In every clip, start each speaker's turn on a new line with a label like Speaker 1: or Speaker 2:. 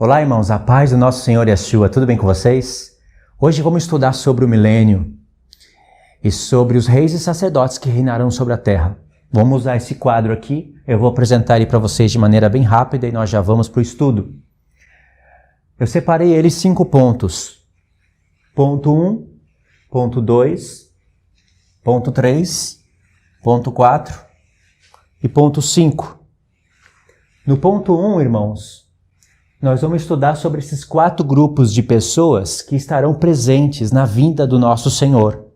Speaker 1: Olá, irmãos, a paz do nosso Senhor Yeshua, tudo bem com vocês? Hoje vamos estudar sobre o milênio e sobre os reis e sacerdotes que reinarão sobre a terra. Vamos usar esse quadro aqui, eu vou apresentar ele para vocês de maneira bem rápida e nós já vamos para o estudo. Eu separei ele em 5 pontos. Ponto 1, ponto 2, ponto 3, ponto 4 e ponto 5. No ponto 1, irmãos, nós vamos estudar sobre esses 4 grupos de pessoas que estarão presentes na vinda do nosso Senhor.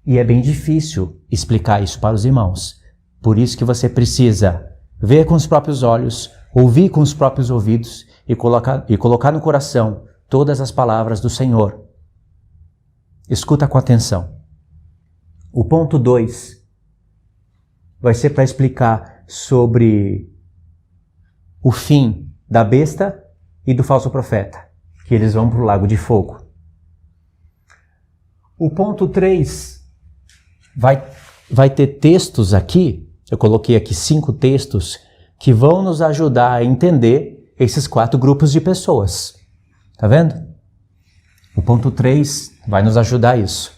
Speaker 1: E é bem difícil explicar isso para os irmãos. Por isso que você precisa ver com os próprios olhos, ouvir com os próprios ouvidos e colocar no coração todas as palavras do Senhor. Escuta com atenção. O ponto 2 vai ser para explicar sobre o fim da besta e do falso profeta, que eles vão para o lago de fogo. O ponto 3 vai ter textos aqui, eu coloquei aqui 5 textos, que vão nos ajudar a entender esses 4 grupos de pessoas. Tá vendo? O ponto 3 vai nos ajudar a isso.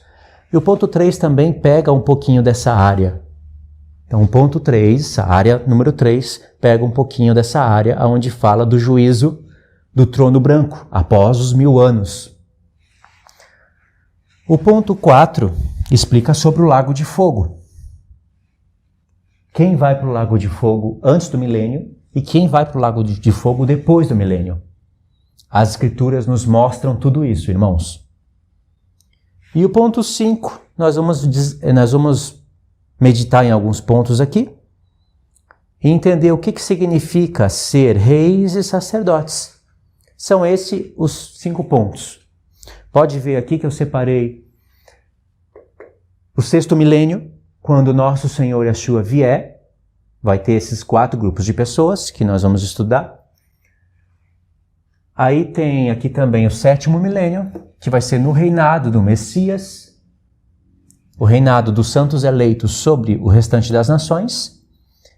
Speaker 1: E o ponto 3 também pega um pouquinho dessa área. Então, o ponto 3, a área número 3, pega um pouquinho dessa área onde fala do juízo do trono branco, após os 1000 anos. O ponto 4 explica sobre o lago de fogo. Quem vai para o lago de fogo antes do milênio e quem vai para o lago de fogo depois do milênio. As escrituras nos mostram tudo isso, irmãos. E o ponto 5, nós vamos meditar em alguns pontos aqui e entender o que significa ser reis e sacerdotes. São esses os 5 pontos. Pode ver aqui que eu separei o 6º milênio, quando nosso Senhor Yeshua vier, vai ter esses 4 grupos de pessoas que nós vamos estudar. Aí tem aqui também o 7º milênio, que vai ser no reinado do Messias, o reinado dos santos eleitos sobre o restante das nações,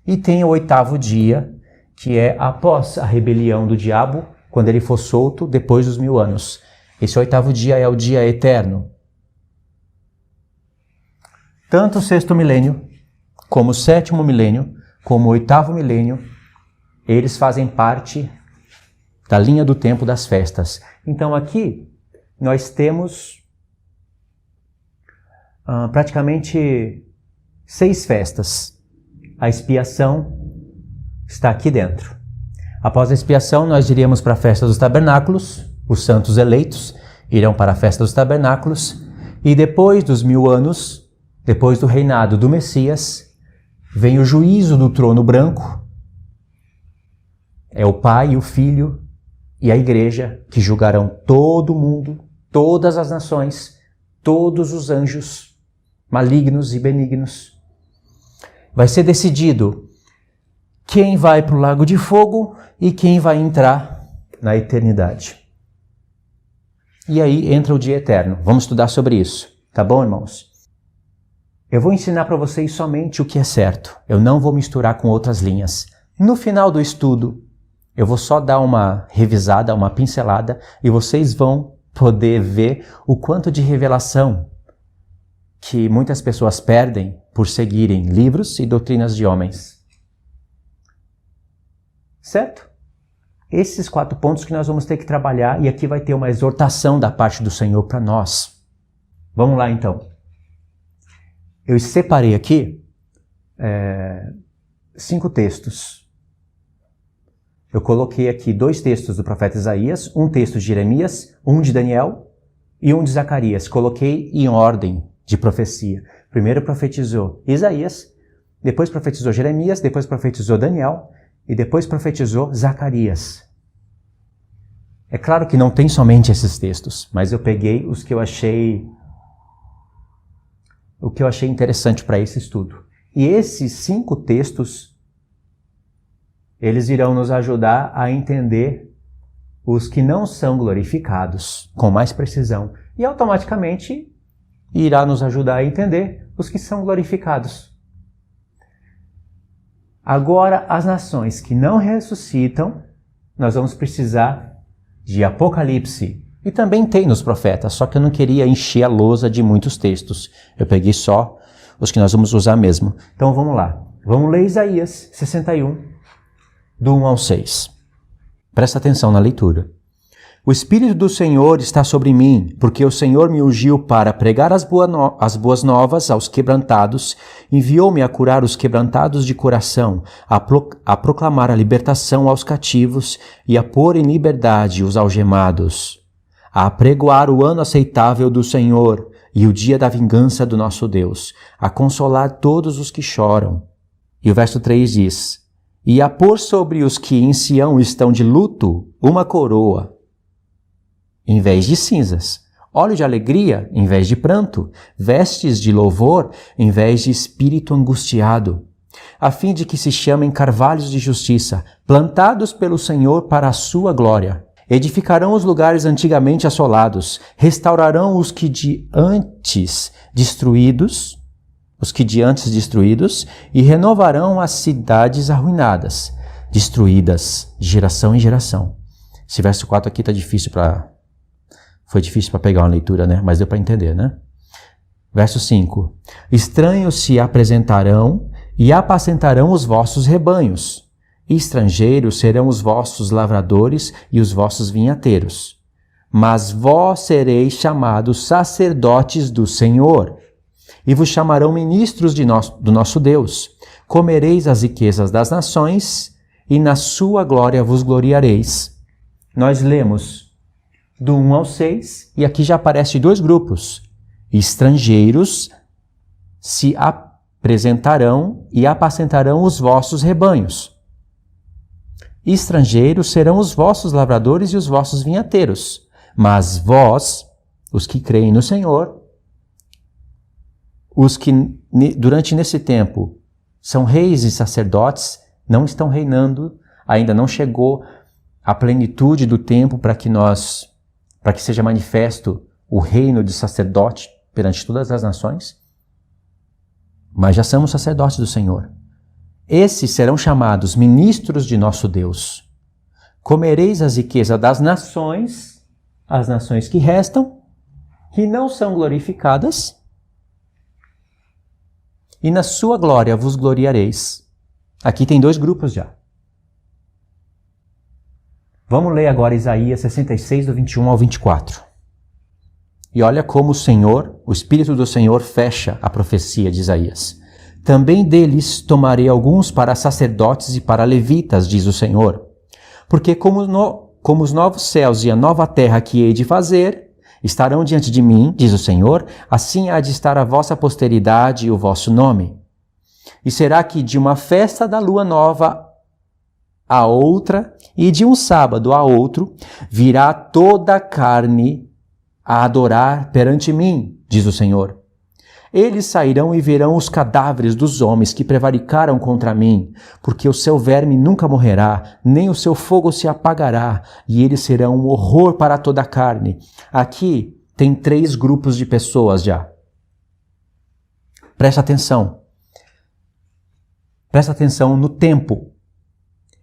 Speaker 1: e tem o 8º dia, que é após a rebelião do diabo, quando ele for solto depois dos 1000 anos. Esse 8º dia é o dia eterno. Tanto o 6º milênio, como o 7º milênio, como o 8º milênio, eles fazem parte da linha do tempo das festas. Então aqui nós temos praticamente 6 festas. A expiação está aqui dentro. Após a expiação, nós iríamos para a festa dos tabernáculos, os santos eleitos irão para a festa dos tabernáculos, e depois dos 1000 anos, depois do reinado do Messias, vem o juízo do trono branco. É o Pai, o Filho e a Igreja que julgarão todo mundo, todas as nações, todos os anjos, malignos e benignos. Vai ser decidido quem vai para o lago de fogo e quem vai entrar na eternidade. E aí entra o dia eterno. Vamos estudar sobre isso. Tá bom, irmãos? Eu vou ensinar para vocês somente o que é certo. Eu não vou misturar com outras linhas. No final do estudo, eu vou só dar uma revisada, uma pincelada, e vocês vão poder ver o quanto de revelação que muitas pessoas perdem por seguirem livros e doutrinas de homens. Certo? Esses 4 pontos que nós vamos ter que trabalhar, e aqui vai ter uma exortação da parte do Senhor para nós. Vamos lá então. Eu separei aqui 5 textos. Eu coloquei aqui 2 textos do profeta Isaías, um texto de Jeremias, um de Daniel e um de Zacarias. Coloquei em ordem de profecia. Primeiro profetizou Isaías, depois profetizou Jeremias, depois profetizou Daniel e depois profetizou Zacarias. É claro que não tem somente esses textos, mas eu peguei os que eu achei interessante para esse estudo. E esses 5 textos, eles irão nos ajudar a entender os que não são glorificados com mais precisão e automaticamente irá nos ajudar a entender os que são glorificados. Agora, as nações que não ressuscitam, nós vamos precisar de Apocalipse. E também tem nos profetas, só que eu não queria encher a lousa de muitos textos. Eu peguei só os que nós vamos usar mesmo. Então vamos lá. Vamos ler Isaías 61, do 1 ao 6. Presta atenção na leitura. O Espírito do Senhor está sobre mim, porque o Senhor me ungiu para pregar as boas novas aos quebrantados, enviou-me a curar os quebrantados de coração, a proclamar a libertação aos cativos e a pôr em liberdade os algemados, a apregoar o ano aceitável do Senhor e o dia da vingança do nosso Deus, a consolar todos os que choram. E o verso 3 diz, e a pôr sobre os que em Sião estão de luto uma coroa, em vez de cinzas, óleo de alegria em vez de pranto, vestes de louvor em vez de espírito angustiado, a fim de que se chamem carvalhos de justiça, plantados pelo Senhor para a sua glória. Edificarão os lugares antigamente assolados, restaurarão os que de antes destruídos, e renovarão as cidades arruinadas, destruídas de geração em geração. Esse verso 4 aqui foi difícil para pegar uma leitura, né? Mas deu para entender, né? Verso 5. Estranhos se apresentarão e apacentarão os vossos rebanhos. E estrangeiros serão os vossos lavradores e os vossos vinhateiros. Mas vós sereis chamados sacerdotes do Senhor, e vos chamarão ministros do nosso Deus. Comereis as riquezas das nações, e na sua glória vos gloriareis. Nós lemos do 1 ao 6, e aqui já aparecem dois grupos. Estrangeiros se apresentarão e apacentarão os vossos rebanhos. Estrangeiros serão os vossos lavradores e os vossos vinhateiros. Mas vós, os que creem no Senhor, os que durante nesse tempo são reis e sacerdotes, não estão reinando, ainda não chegou a plenitude do tempo para que seja manifesto o reino de sacerdote perante todas as nações, mas já somos sacerdotes do Senhor. Esses serão chamados ministros de nosso Deus. Comereis as riquezas das nações, as nações que restam, que não são glorificadas, e na sua glória vos gloriareis. Aqui tem dois grupos já. Vamos ler agora Isaías 66, do 21 ao 24. E olha como o Espírito do Senhor fecha a profecia de Isaías. Também deles tomarei alguns para sacerdotes e para levitas, diz o Senhor. Porque como os novos céus e a nova terra que hei de fazer estarão diante de mim, diz o Senhor, assim há de estar a vossa posteridade e o vosso nome. E será que de uma festa da lua nova a outra, e de um sábado a outro, virá toda a carne a adorar perante mim, diz o Senhor. Eles sairão e verão os cadáveres dos homens que prevaricaram contra mim, porque o seu verme nunca morrerá, nem o seu fogo se apagará, e eles serão um horror para toda a carne. Aqui tem 3 grupos de pessoas já. Presta atenção. Presta atenção no tempo.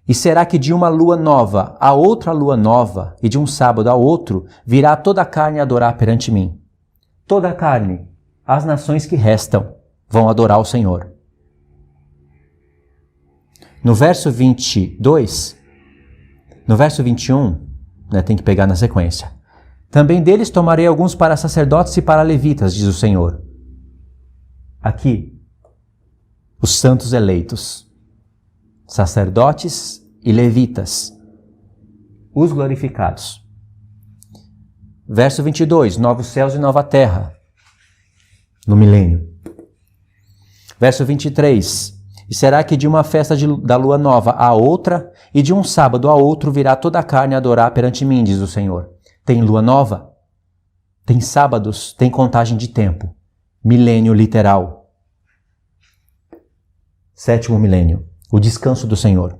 Speaker 1: E será que de uma lua nova a outra lua nova, e de um sábado a outro, virá toda a carne a adorar perante mim? Toda a carne, as nações que restam, vão adorar o Senhor. No verso 22, no verso 21, tem que pegar na sequência. Também deles tomarei alguns para sacerdotes e para levitas, diz o Senhor. Aqui, os santos eleitos. Sacerdotes e levitas, os glorificados. Verso 22, novos céus e nova terra, no milênio. Verso 23, e será que de uma festa da lua nova a outra, e de um sábado a outro, virá toda a carne a adorar perante mim, diz o Senhor. Tem lua nova, tem sábados, tem contagem de tempo, milênio literal. 7º milênio. O descanso do Senhor.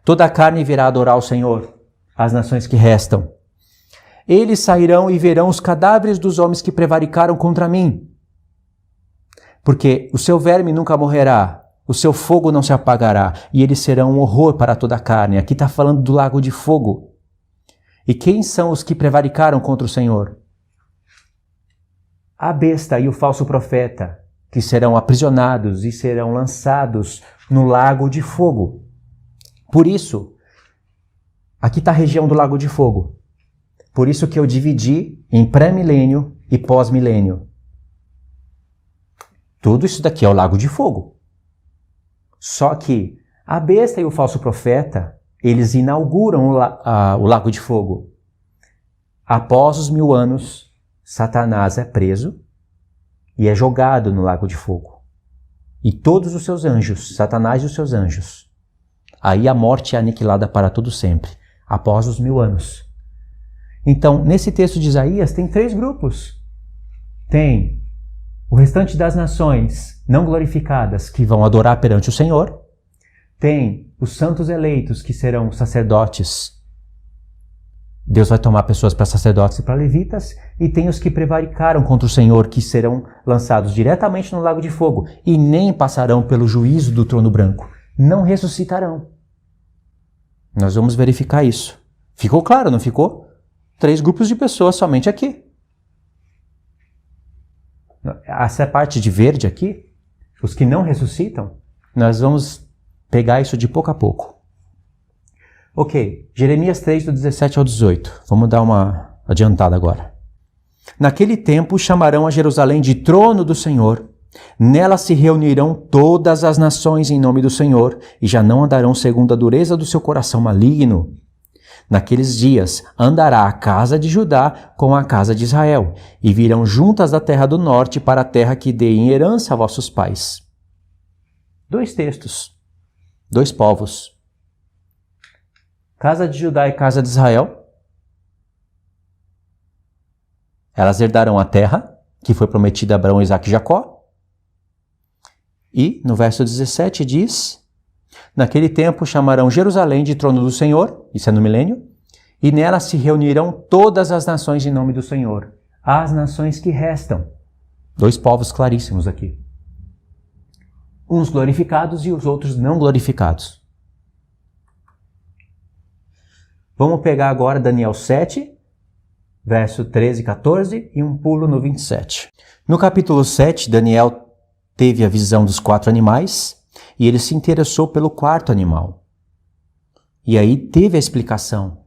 Speaker 1: Toda a carne virá adorar o Senhor, as nações que restam. Eles sairão e verão os cadáveres dos homens que prevaricaram contra mim. Porque o seu verme nunca morrerá, o seu fogo não se apagará, e eles serão um horror para toda a carne. Aqui está falando do lago de fogo. E quem são os que prevaricaram contra o Senhor? A besta e o falso profeta, que serão aprisionados e serão lançados no lago de fogo. Por isso, aqui está a região do lago de fogo. Por isso que eu dividi em pré-milênio e pós-milênio. Tudo isso daqui é o lago de fogo. Só que a besta e o falso profeta, eles inauguram o lago de fogo. Após os 1000 anos, Satanás é preso e é jogado no lago de fogo. E todos os seus anjos, Satanás e os seus anjos. Aí a morte é aniquilada para todo sempre, após os 1000 anos. Então, nesse texto de Isaías, tem 3 grupos. Tem o restante das nações não glorificadas que vão adorar perante o Senhor. Tem os santos eleitos que serão sacerdotes. Deus vai tomar pessoas para sacerdotes e para levitas. E tem os que prevaricaram contra o Senhor, que serão lançados diretamente no lago de fogo e nem passarão pelo juízo do trono branco. Não ressuscitarão. Nós vamos verificar isso. Ficou claro, não ficou? 3 grupos de pessoas somente aqui. Essa parte de verde aqui, os que não ressuscitam, nós vamos pegar isso de pouco a pouco. Ok, Jeremias 3, do 17 ao 18. Vamos dar uma adiantada agora. Naquele tempo chamarão a Jerusalém de trono do Senhor. Nela se reunirão todas as nações em nome do Senhor, e já não andarão segundo a dureza do seu coração maligno. Naqueles dias andará a casa de Judá com a casa de Israel, e virão juntas da terra do norte para a terra que dei em herança a vossos pais. 2 textos, 2 povos. Casa de Judá e casa de Israel. Elas herdarão a terra que foi prometida a Abraão, Isaque e Jacó. E no verso 17 diz: naquele tempo chamarão Jerusalém de trono do Senhor, isso é no milênio, e nela se reunirão todas as nações em nome do Senhor, as nações que restam. 2 povos claríssimos aqui. Uns glorificados e os outros não glorificados. Vamos pegar agora Daniel 7, verso 13 e 14, e um pulo no 27. No capítulo 7, Daniel teve a visão dos 4 animais, e ele se interessou pelo 4º animal. E aí teve a explicação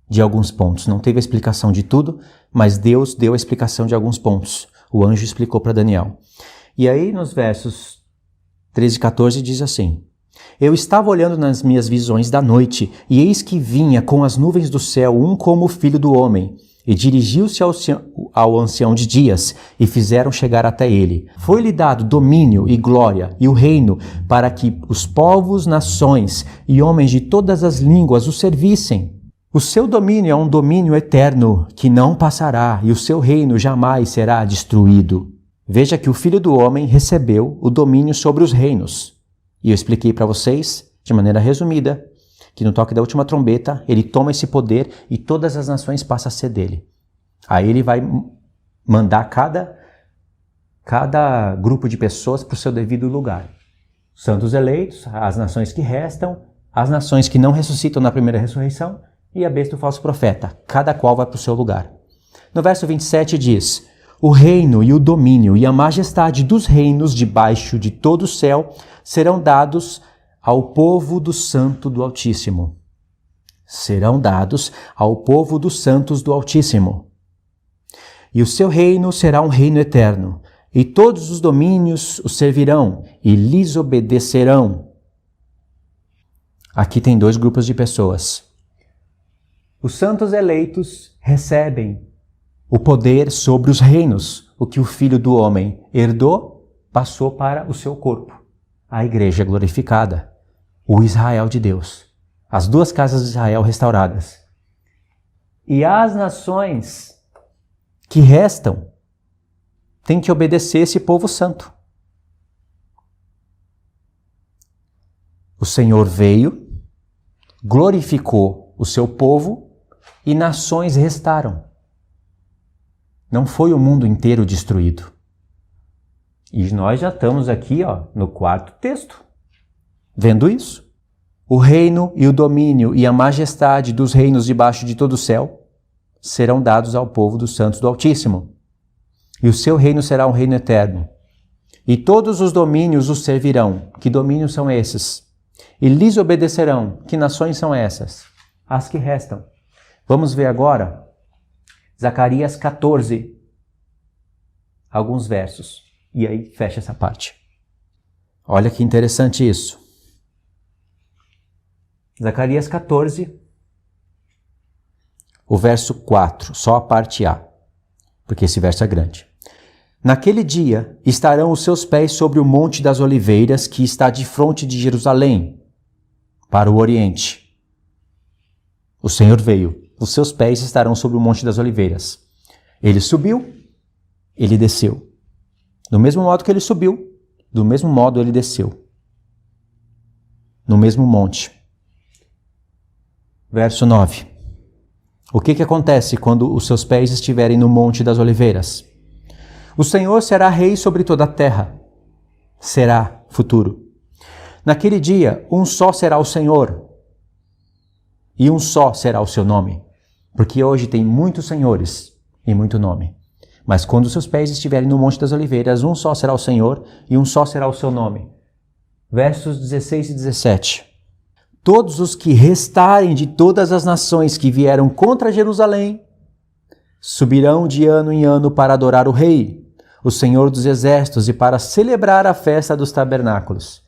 Speaker 1: de alguns pontos. Não teve a explicação de tudo, mas Deus deu a explicação de alguns pontos. O anjo explicou para Daniel. E aí nos versos 13 e 14 diz assim: eu estava olhando nas minhas visões da noite, e eis que vinha com as nuvens do céu um como o filho do homem, e dirigiu-se ao ancião de dias, e fizeram chegar até ele. Foi-lhe dado domínio e glória e o reino, para que os povos, nações e homens de todas as línguas o servissem. O seu domínio é um domínio eterno, que não passará, e o seu reino jamais será destruído. Veja que o Filho do Homem recebeu o domínio sobre os reinos. E eu expliquei para vocês, de maneira resumida, que no toque da última trombeta, ele toma esse poder e todas as nações passam a ser dele. Aí ele vai mandar cada grupo de pessoas para o seu devido lugar. Os santos eleitos, as nações que restam, as nações que não ressuscitam na primeira ressurreição e a besta do falso profeta. Cada qual vai para o seu lugar. No verso 27 diz: o reino e o domínio e a majestade dos reinos debaixo de todo o céu serão dados ao povo do santo do Altíssimo. Serão dados ao povo dos santos do Altíssimo. E o seu reino será um reino eterno, e todos os domínios o servirão e lhes obedecerão. Aqui tem 2 grupos de pessoas. Os santos eleitos recebem o poder sobre os reinos, o que o Filho do Homem herdou, passou para o seu corpo. A igreja glorificada, o Israel de Deus, as 2 casas de Israel restauradas. E as nações que restam têm que obedecer esse povo santo. O Senhor veio, glorificou o seu povo e nações restaram. Não foi o mundo inteiro destruído. E nós já estamos aqui, no quarto texto, vendo isso. O reino e o domínio e a majestade dos reinos debaixo de todo o céu serão dados ao povo dos santos do Altíssimo. E o seu reino será um reino eterno. E todos os domínios os servirão. Que domínios são esses? E lhes obedecerão. Que nações são essas? As que restam. Vamos ver agora Zacarias 14. Alguns versos. E aí fecha essa parte. Olha que interessante isso. Zacarias 14, o verso 4, só a parte A, porque esse verso é grande. Naquele dia estarão os seus pés sobre o Monte das Oliveiras, que está de frente de Jerusalém, para o Oriente. O Senhor veio, os seus pés estarão sobre o Monte das Oliveiras. Ele subiu, ele desceu. Do mesmo modo que ele subiu, do mesmo modo ele desceu. No mesmo monte. Verso 9. O que acontece quando os seus pés estiverem no Monte das Oliveiras? O Senhor será rei sobre toda a terra. Será futuro. Naquele dia, um só será o Senhor. E um só será o seu nome. Porque hoje tem muitos senhores e muito nome. Mas quando os seus pés estiverem no Monte das Oliveiras, um só será o Senhor e um só será o seu nome. Versos 16 e 17. Todos os que restarem de todas as nações que vieram contra Jerusalém subirão de ano em ano para adorar o Rei, o Senhor dos Exércitos, e para celebrar a festa dos tabernáculos.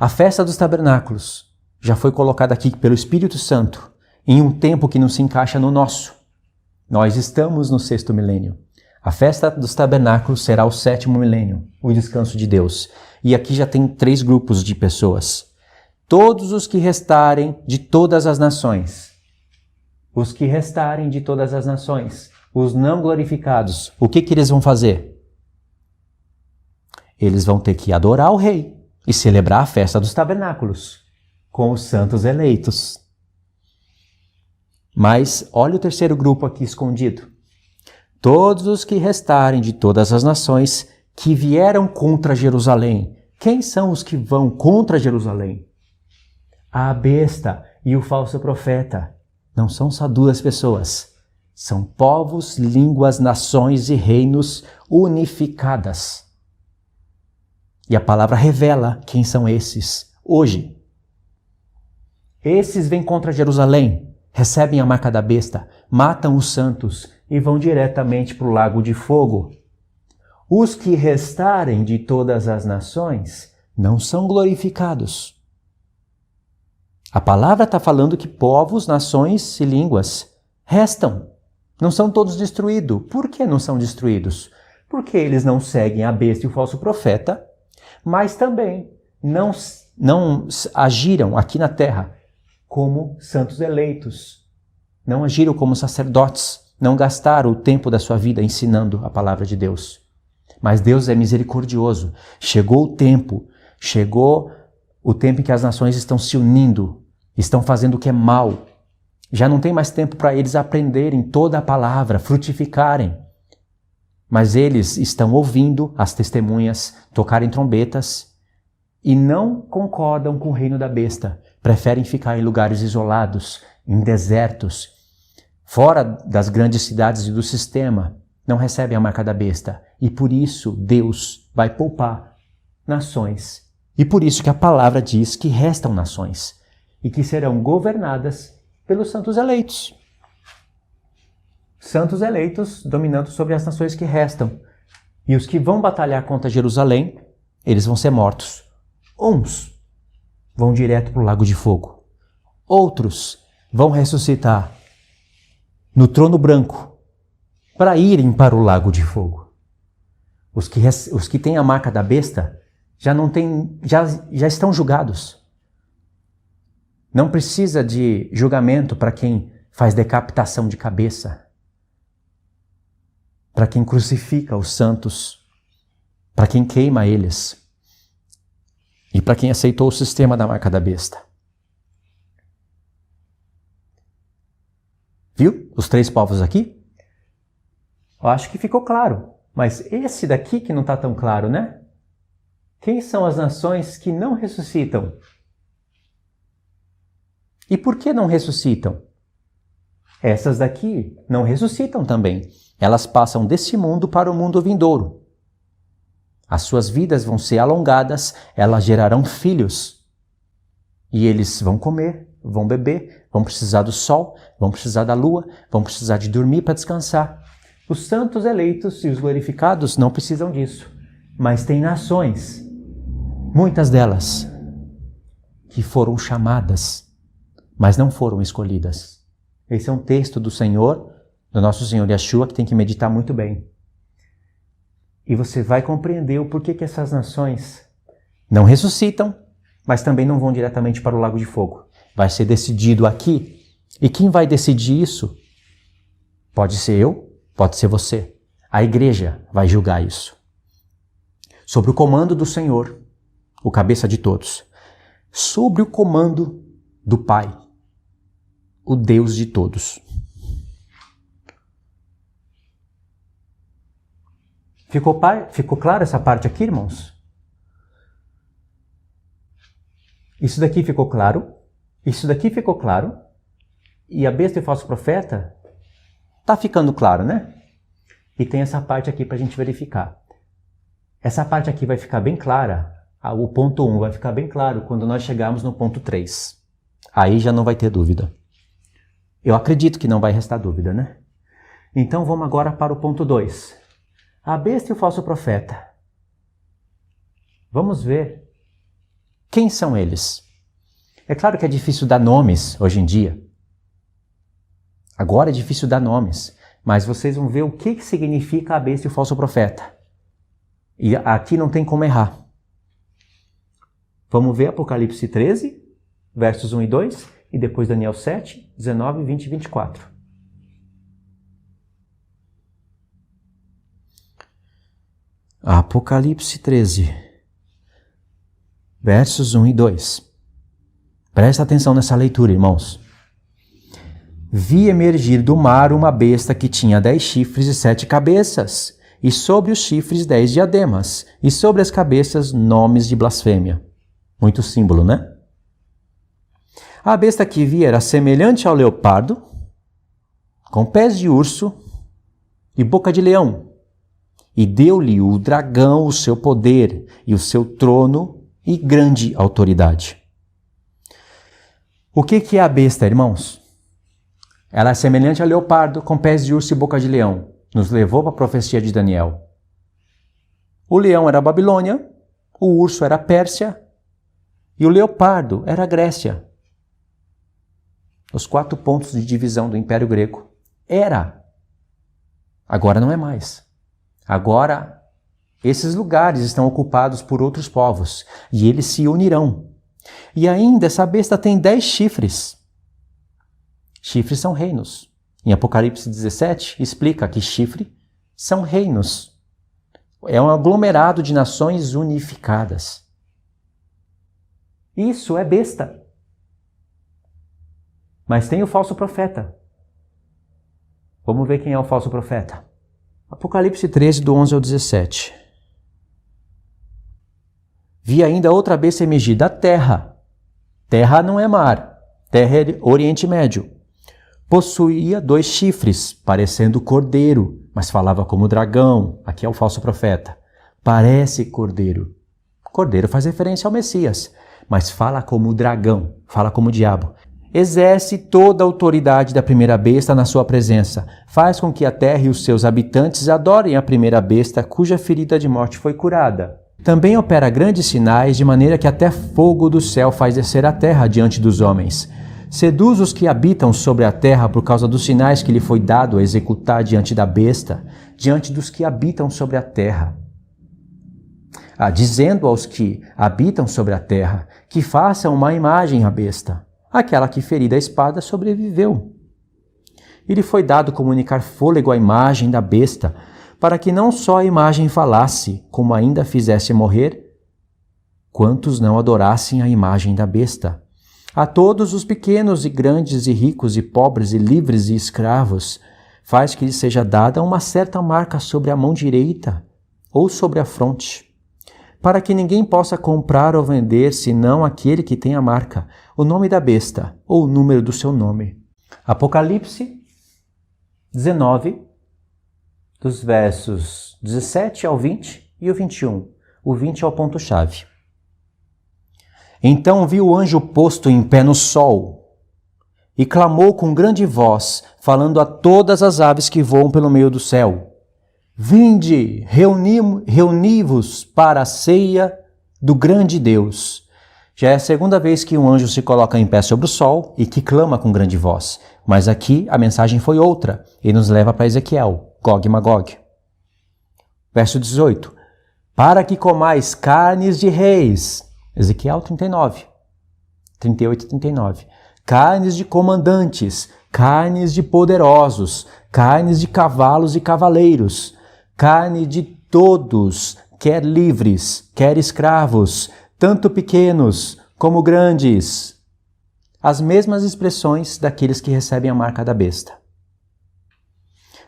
Speaker 1: A festa dos tabernáculos já foi colocada aqui pelo Espírito Santo em um tempo que não se encaixa no nosso. Nós estamos no 6º milênio. A festa dos tabernáculos será o 7º milênio, o descanso de Deus. E aqui já tem 3 grupos de pessoas. Todos os que restarem de todas as nações. Os que restarem de todas as nações. Os não glorificados. O que eles vão fazer? Eles vão ter que adorar o Rei e celebrar a festa dos tabernáculos com os santos eleitos. Mas olha o 3º grupo aqui escondido. Todos os que restarem de todas as nações que vieram contra Jerusalém. Quem são os que vão contra Jerusalém? A besta e o falso profeta. Não são só 2 pessoas. São povos, línguas, nações e reinos unificadas. E a palavra revela quem são esses hoje. Esses vêm contra Jerusalém, recebem a marca da besta, matam os santos e vão diretamente para o lago de fogo. Os que restarem de todas as nações não são glorificados. A palavra está falando que povos, nações e línguas restam. Não são todos destruídos. Por que não são destruídos? Porque eles não seguem a besta e o falso profeta, mas também não agiram aqui na terra como santos eleitos. Não agiram como sacerdotes. Não gastaram o tempo da sua vida ensinando a palavra de Deus. Mas Deus é misericordioso. Chegou o tempo em que as nações estão se unindo, estão fazendo o que é mal. Já não tem mais tempo para eles aprenderem toda a palavra, frutificarem. Mas eles estão ouvindo as testemunhas tocarem trombetas e não concordam com o reino da besta. Preferem ficar em lugares isolados, em desertos, fora das grandes cidades e do sistema. Não recebem a marca da besta. E por isso Deus vai poupar nações. E por isso que a palavra diz que restam nações e que serão governadas pelos santos eleitos. Santos eleitos dominando sobre as nações que restam. E os que vão batalhar contra Jerusalém, eles vão ser mortos. Uns vão direto para o lago de fogo. Outros vão ressuscitar no trono branco para irem para o lago de fogo. Os que têm a marca da besta já estão julgados. Não precisa de julgamento para quem faz decapitação de cabeça, para quem crucifica os santos, para quem queima eles e para quem aceitou o sistema da marca da besta. Viu os 3 povos aqui? Eu acho que ficou claro, mas esse daqui que não está tão claro, né? Quem são as nações que não ressuscitam? E por que não ressuscitam? Essas daqui não ressuscitam também. Elas passam desse mundo para o mundo vindouro. As suas vidas vão ser alongadas, elas gerarão filhos. E eles vão comer, vão beber, vão precisar do sol, vão precisar da lua, vão precisar de dormir para descansar. Os santos eleitos e os glorificados não precisam disso. Mas tem nações, muitas delas, que foram chamadas, mas não foram escolhidas. Esse é um texto do Senhor, do nosso Senhor Yeshua, que tem que meditar muito bem. E você vai compreender o porquê que essas nações não ressuscitam, mas também não vão diretamente para o lago de fogo. Vai ser decidido aqui. E quem vai decidir isso? Pode ser eu, pode ser você. A igreja vai julgar isso. Sobre o comando do Senhor, o cabeça de todos. Sobre o comando do Pai, o Deus de todos. Ficou claro essa parte aqui, irmãos? Isso daqui ficou claro? Isso daqui ficou claro? E a besta e o falso profeta? Tá ficando claro, né? E tem essa parte aqui para a gente verificar. Essa parte aqui vai ficar bem clara. O ponto 1 vai ficar bem claro quando nós chegarmos no ponto 3. Aí já não vai ter dúvida. Eu acredito que não vai restar dúvida, né? Então vamos agora para o ponto 2. A besta e o falso profeta. Vamos ver quem são eles. É claro que é difícil dar nomes hoje em dia. Agora é difícil dar nomes. Mas vocês vão ver o que significa a besta e o falso profeta. E aqui não tem como errar. Vamos ver Apocalipse 13, versos 1 e 2, e depois Daniel 7, 19, 20 e 24. Apocalipse 13, versos 1 e 2. Presta atenção nessa leitura, irmãos. Vi emergir do mar uma besta que tinha 10 chifres e 7 cabeças, e sobre os chifres 10 diademas, e sobre as cabeças nomes de blasfêmia. Muito símbolo, né? A besta que vi era semelhante ao leopardo, com pés de urso e boca de leão. E deu-lhe o dragão o seu poder e o seu trono e grande autoridade. O que é a besta, irmãos? Ela é semelhante ao leopardo, com pés de urso e boca de leão. Nos levou para a profecia de Daniel. O leão era a Babilônia, o urso era a Pérsia e o leopardo era a Grécia. Os 4 pontos de divisão do Império Grego. Era. Agora não é mais. Agora, esses lugares estão ocupados por outros povos e eles se unirão. E ainda essa besta tem 10 chifres. Chifres são reinos. Em Apocalipse 17, explica que chifre são reinos. É um aglomerado de nações unificadas. Isso é besta. Mas tem o falso profeta. Vamos ver quem é o falso profeta. Apocalipse 13, do 11 ao 17. Vi ainda outra besta emergir da terra. Terra não é mar. Terra é Oriente Médio. Possuía 2 chifres, parecendo cordeiro, mas falava como dragão. Aqui é o falso profeta. Parece cordeiro. Cordeiro faz referência ao Messias, mas fala como dragão, fala como diabo. Exerce toda a autoridade da primeira besta na sua presença. Faz com que a terra e os seus habitantes adorem a primeira besta, cuja ferida de morte foi curada. Também opera grandes sinais, de maneira que até fogo do céu faz descer a terra diante dos homens. Seduz os que habitam sobre a terra por causa dos sinais que lhe foi dado a executar diante da besta, diante dos que habitam sobre a terra. Dizendo aos que habitam sobre a terra que façam uma imagem à besta. Aquela que, ferida a espada, sobreviveu. E lhe foi dado comunicar fôlego à imagem da besta, para que não só a imagem falasse, como ainda fizesse morrer, quantos não adorassem a imagem da besta. A todos os pequenos e grandes e ricos e pobres e livres e escravos, faz que lhe seja dada uma certa marca sobre a mão direita ou sobre a fronte. para que ninguém possa comprar ou vender senão aquele que tem a marca, o nome da besta ou o número do seu nome. Apocalipse 19, dos versos 17 ao 20 e o 21. O 20 é o ponto-chave. Então vi o anjo posto em pé no sol e clamou com grande voz, falando a todas as aves que voam pelo meio do céu: Vinde, reuni-vos para a ceia do grande Deus. Já é a segunda vez que um anjo se coloca em pé sobre o sol e que clama com grande voz. Mas aqui a mensagem foi outra e nos leva para Ezequiel, Gog e Magog. Verso 18. Para que comais carnes de reis. Ezequiel 39, 38 e 39. Carnes de comandantes, carnes de poderosos, carnes de cavalos e cavaleiros, carne de todos, quer livres, quer escravos, tanto pequenos como grandes. As mesmas expressões daqueles que recebem a marca da besta.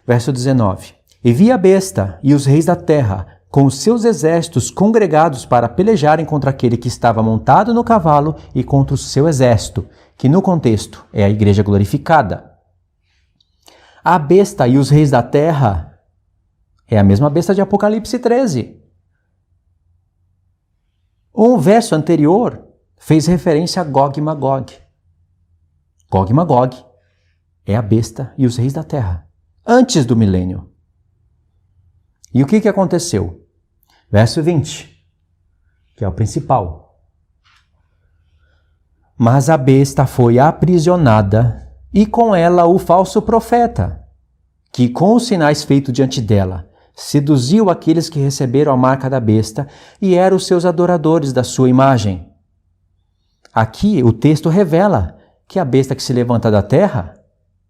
Speaker 1: Verso 19. E vi a besta e os reis da terra, com os seus exércitos congregados para pelejarem contra aquele que estava montado no cavalo e contra o seu exército, que no contexto é a igreja glorificada. A besta e os reis da terra é a mesma besta de Apocalipse 13. Um verso anterior fez referência a Gog e Magog. Gog e Magog é a besta e os reis da terra, antes do milênio. E o que aconteceu? Verso 20, que é o principal. Mas a besta foi aprisionada, e com ela o falso profeta, que com os sinais feitos diante dela, seduziu aqueles que receberam a marca da besta e eram os seus adoradores da sua imagem. Aqui o texto revela que a besta que se levanta da terra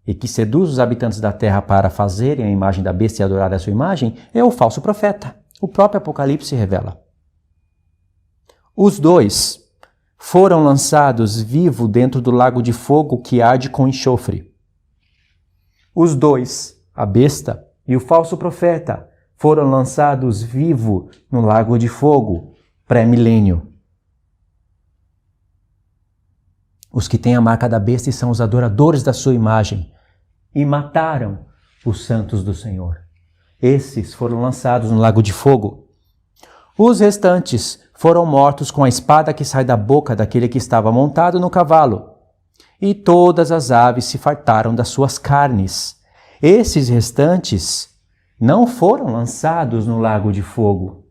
Speaker 1: e que seduz os habitantes da terra para fazerem a imagem da besta e adorar a sua imagem é o falso profeta. O próprio Apocalipse revela. Os dois foram lançados vivos dentro do lago de fogo que arde com enxofre. Os dois, a besta e o falso profeta, foram lançados vivos no lago de fogo, pré-milênio. Os que têm a marca da besta e são os adoradores da sua imagem e mataram os santos do Senhor. Esses foram lançados no lago de fogo. Os restantes foram mortos com a espada que sai da boca daquele que estava montado no cavalo. E todas as aves se fartaram das suas carnes. Esses restantes não foram lançados no lago de fogo.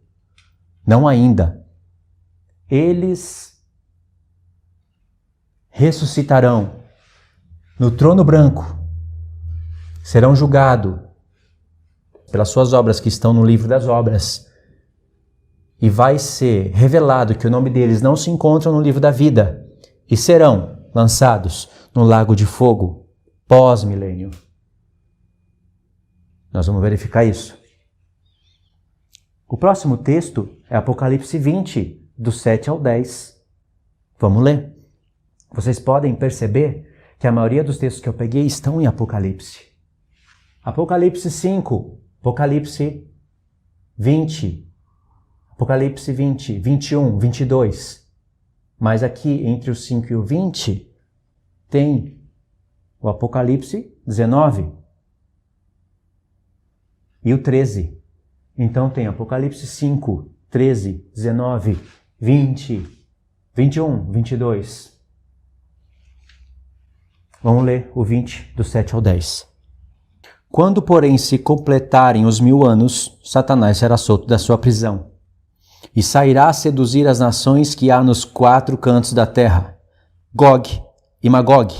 Speaker 1: Não ainda. Eles ressuscitarão no trono branco. Serão julgados pelas suas obras que estão no livro das obras. E vai ser revelado que o nome deles não se encontra no livro da vida. E serão lançados no lago de fogo pós-milênio. Nós vamos verificar isso. O próximo texto é Apocalipse 20, do 7 ao 10. Vamos ler. Vocês podem perceber que a maioria dos textos que eu peguei estão em Apocalipse. Apocalipse 5, Apocalipse 20, Apocalipse 20, 21, 22. Mas aqui, entre o 5 e o 20, tem o Apocalipse 19 e o 13. Então tem Apocalipse 5, 13, 19, 20, 21, 22. Vamos ler o 20, do 7 ao 10. Quando, porém, se completarem os 1000 anos, Satanás será solto da sua prisão e sairá a seduzir as nações que há nos 4 cantos da terra, Gog e Magog,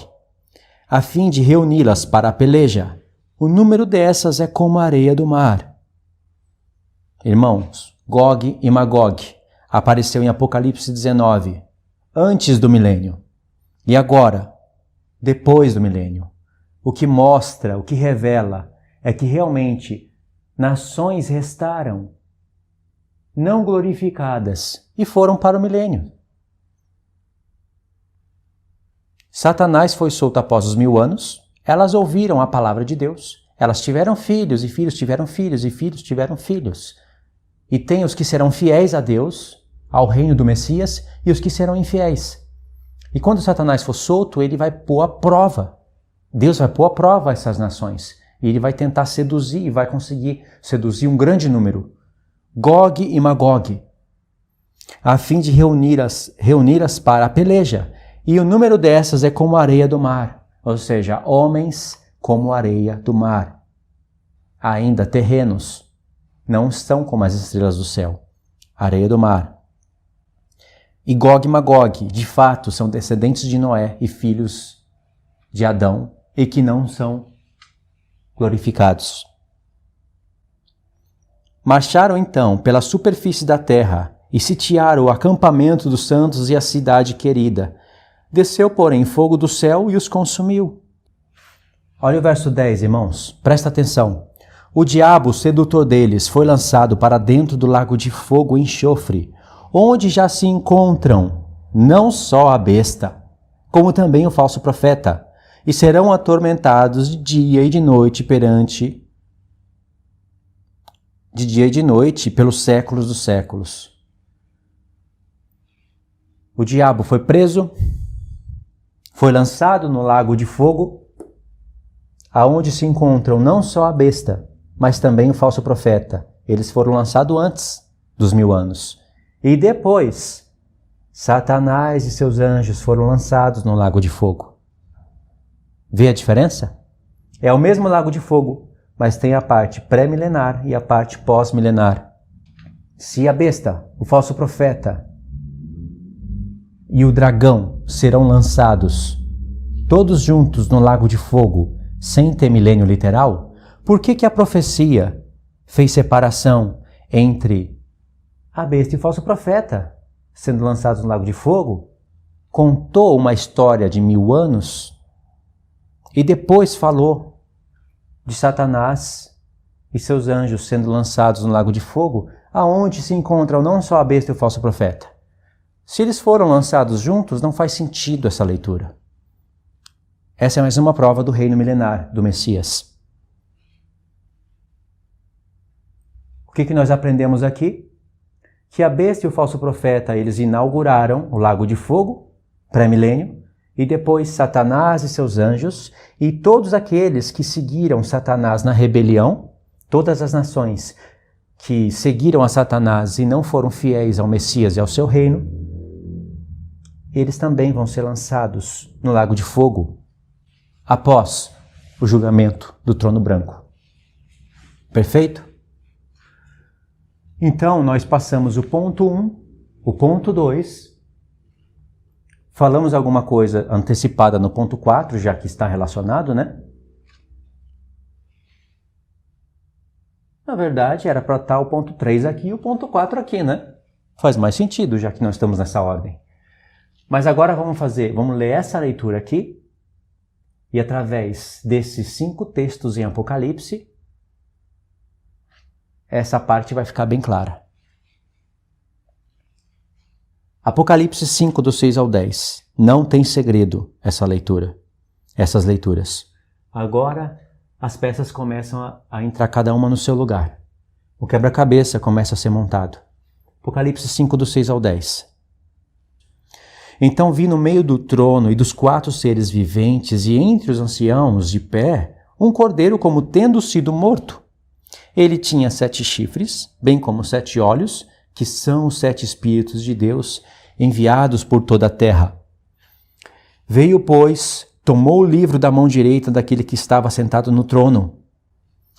Speaker 1: a fim de reuni-las para a peleja. O número dessas é como a areia do mar. Irmãos, Gog e Magog apareceu em Apocalipse 19, antes do milênio, e agora, depois do milênio. O que mostra, o que revela, é que realmente nações restaram, não glorificadas, e foram para o milênio. Satanás foi solto após os 1000 anos, elas ouviram a palavra de Deus, elas tiveram filhos, e filhos tiveram filhos, e filhos tiveram filhos. E tem os que serão fiéis a Deus, ao reino do Messias e os que serão infiéis. E quando Satanás for solto, ele vai pôr à prova. Deus vai pôr à prova essas nações. E ele vai tentar seduzir e vai conseguir seduzir um grande número. Gog e Magog, a fim de reuni-las para a peleja. E o número dessas é como a areia do mar, ou seja, homens como a areia do mar. Ainda terrenos, não são como as estrelas do céu, areia do mar. E Gog e Magog, de fato, são descendentes de Noé e filhos de Adão, e que não são glorificados. Marcharam então pela superfície da terra e sitiaram o acampamento dos santos e a cidade querida. Desceu, porém, fogo do céu e os consumiu. Olha o verso 10, irmãos, presta atenção. O diabo, sedutor deles, foi lançado para dentro do lago de fogo e enxofre, onde já se encontram não só a besta, como também o falso profeta, e serão atormentados de dia e de noite pelos séculos dos séculos. O diabo foi preso, foi lançado no lago de fogo, aonde se encontram não só a besta, mas também o falso profeta. Eles foram lançados antes dos 1000 anos. E depois, Satanás e seus anjos foram lançados no lago de fogo. Vê a diferença? É o mesmo lago de fogo, mas tem a parte pré-milenar e a parte pós-milenar. Se a besta, o falso profeta e o dragão serão lançados todos juntos no lago de fogo, sem ter milênio literal, por que a profecia fez separação entre a besta e o falso profeta sendo lançados no lago de fogo? Contou uma história de 1000 anos e depois falou de Satanás e seus anjos sendo lançados no lago de fogo, aonde se encontram não só a besta e o falso profeta. Se eles foram lançados juntos, não faz sentido essa leitura. Essa é mais uma prova do reino milenar do Messias. O que nós aprendemos aqui? Que a besta e o falso profeta, eles inauguraram o lago de fogo, pré-milênio, e depois Satanás e seus anjos, e todos aqueles que seguiram Satanás na rebelião, todas as nações que seguiram a Satanás e não foram fiéis ao Messias e ao seu reino, eles também vão ser lançados no lago de fogo após o julgamento do trono branco. Perfeito? Então, nós passamos o ponto 1, o ponto 2, falamos alguma coisa antecipada no ponto 4, já que está relacionado, né? Na verdade, era para estar o ponto 3 aqui e o ponto 4 aqui, né? Faz mais sentido, já que nós estamos nessa ordem. Mas agora vamos ler essa leitura aqui, e através desses 5 textos em Apocalipse, essa parte vai ficar bem clara. Apocalipse 5, do 6 ao 10. Não tem segredo essas leituras. Agora as peças começam a entrar cada uma no seu lugar. O quebra-cabeça começa a ser montado. Apocalipse 5, do 6 ao 10. Então vi no meio do trono e dos 4 seres viventes e entre os anciãos de pé um cordeiro como tendo sido morto. Ele tinha 7 chifres, bem como 7 olhos, que são os 7 Espíritos de Deus enviados por toda a terra. Veio, pois, tomou o livro da mão direita daquele que estava sentado no trono.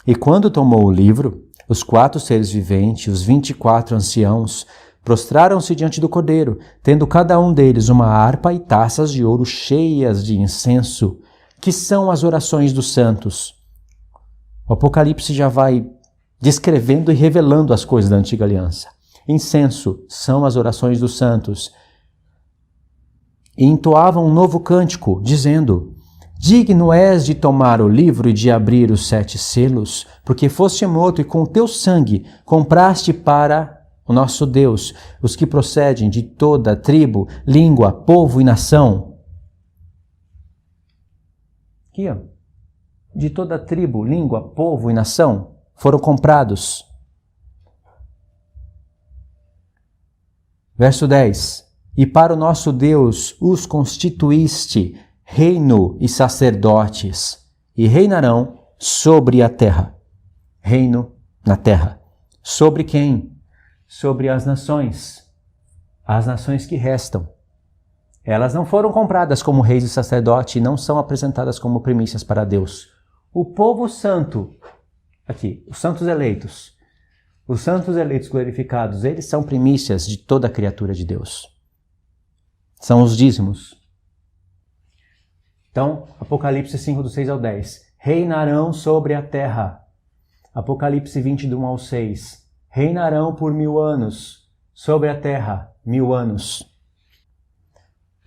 Speaker 1: E quando tomou o livro, os 4 seres viventes, os 24 anciãos, prostraram-se diante do cordeiro, tendo cada um deles uma harpa e taças de ouro cheias de incenso, que são as orações dos santos. O Apocalipse já vai descrevendo e revelando as coisas da antiga aliança. Incenso são as orações dos santos. E entoavam um novo cântico, dizendo: Digno és de tomar o livro e de abrir os 7 selos, porque foste morto e com o teu sangue compraste para o nosso Deus os que procedem de toda tribo, língua, povo e nação. Aqui, ó. De toda tribo, língua, povo e nação foram comprados. Verso 10. E para o nosso Deus os constituíste reino e sacerdotes, e reinarão sobre a terra. Reino na terra. Sobre quem? Sobre as nações que restam. Elas não foram compradas como reis e sacerdote e não são apresentadas como primícias para Deus. O povo santo, aqui, os santos eleitos glorificados, eles são primícias de toda a criatura de Deus. São os dízimos. Então, Apocalipse 5, do 6 ao 10. Reinarão sobre a terra. Apocalipse 20, do 1 ao 6. Reinarão por 1000 anos. Sobre a terra, 1000 anos.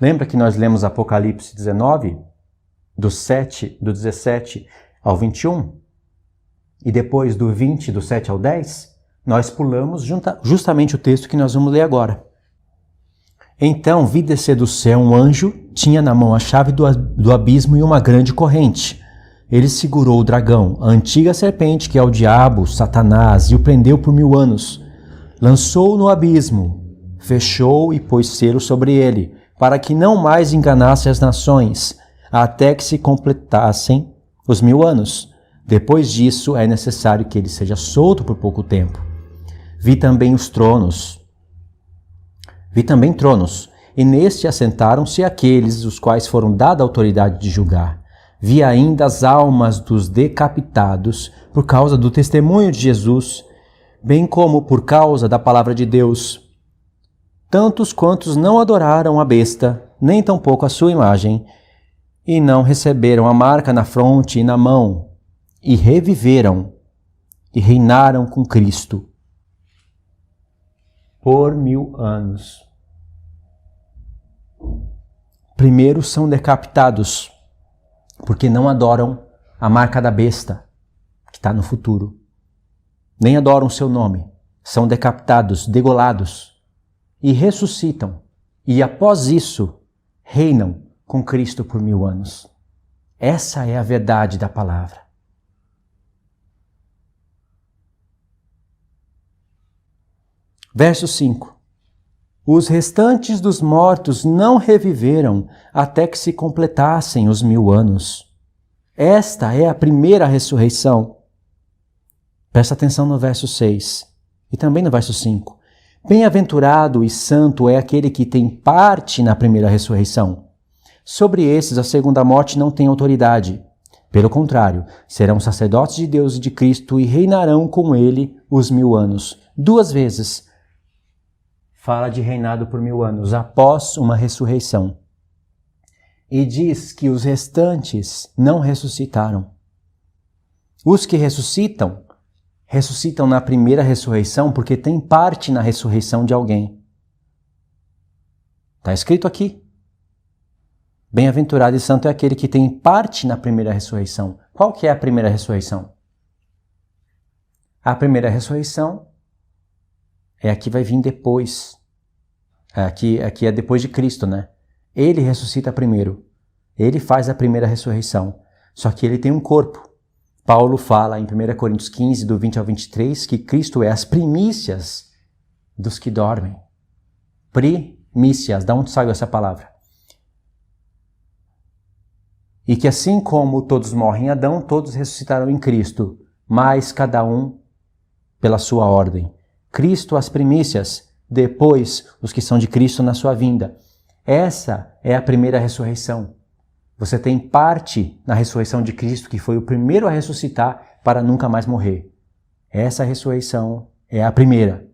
Speaker 1: Lembra que nós lemos Apocalipse 19, do 17 ao 21? E depois do 20, do 7 ao 10? Nós pulamos justamente o texto que nós vamos ler agora. Então vi descer do céu um anjo, tinha na mão a chave do abismo e uma grande corrente. Ele segurou o dragão, a antiga serpente que é o diabo, Satanás, e o prendeu por 1000 anos. Lançou-o no abismo, fechou e pôs selo sobre ele, para que não mais enganasse as nações, até que se completassem os 1000 anos. Depois disso é necessário que ele seja solto por pouco tempo. Vi também tronos, e neste assentaram-se aqueles os quais foram dada a autoridade de julgar. Vi ainda as almas dos decapitados por causa do testemunho de Jesus, bem como por causa da palavra de Deus. Tantos quantos não adoraram a besta, nem tampouco a sua imagem, e não receberam a marca na fronte e na mão, e reviveram, e reinaram com Cristo por 1000 anos. Primeiro são decapitados, porque não adoram a marca da besta, que está no futuro. Nem adoram o seu nome. São decapitados, degolados, e ressuscitam. E após isso, reinam com Cristo por 1000 anos. Essa é a verdade da palavra. Verso 5. Os restantes dos mortos não reviveram até que se completassem os 1000 anos. Esta é a primeira ressurreição. Presta atenção no verso 6 e também no verso 5. Bem-aventurado e santo é aquele que tem parte na primeira ressurreição. Sobre esses a segunda morte não tem autoridade. Pelo contrário, serão sacerdotes de Deus e de Cristo e reinarão com ele os 1000 anos. 2 vezes fala de reinado por 1000 anos, após uma ressurreição. E diz que os restantes não ressuscitaram. Os que ressuscitam na primeira ressurreição porque têm parte na ressurreição de alguém. Está escrito aqui. Bem-aventurado e santo é aquele que tem parte na primeira ressurreição. Qual que é a primeira ressurreição? A primeira ressurreição é a que vai vir depois. Aqui é depois de Cristo, né? Ele ressuscita primeiro. Ele faz a primeira ressurreição. Só que ele tem um corpo. Paulo fala em 1 Coríntios 15, do 20 ao 23, que Cristo é as primícias dos que dormem. Primícias, da onde saiu essa palavra? E que assim como todos morrem em Adão, todos ressuscitarão em Cristo, mas cada um pela sua ordem. Cristo as primícias, depois os que são de Cristo na sua vinda. Essa é a primeira ressurreição. Você tem parte na ressurreição de Cristo, que foi o primeiro a ressuscitar para nunca mais morrer. Essa ressurreição é a primeira.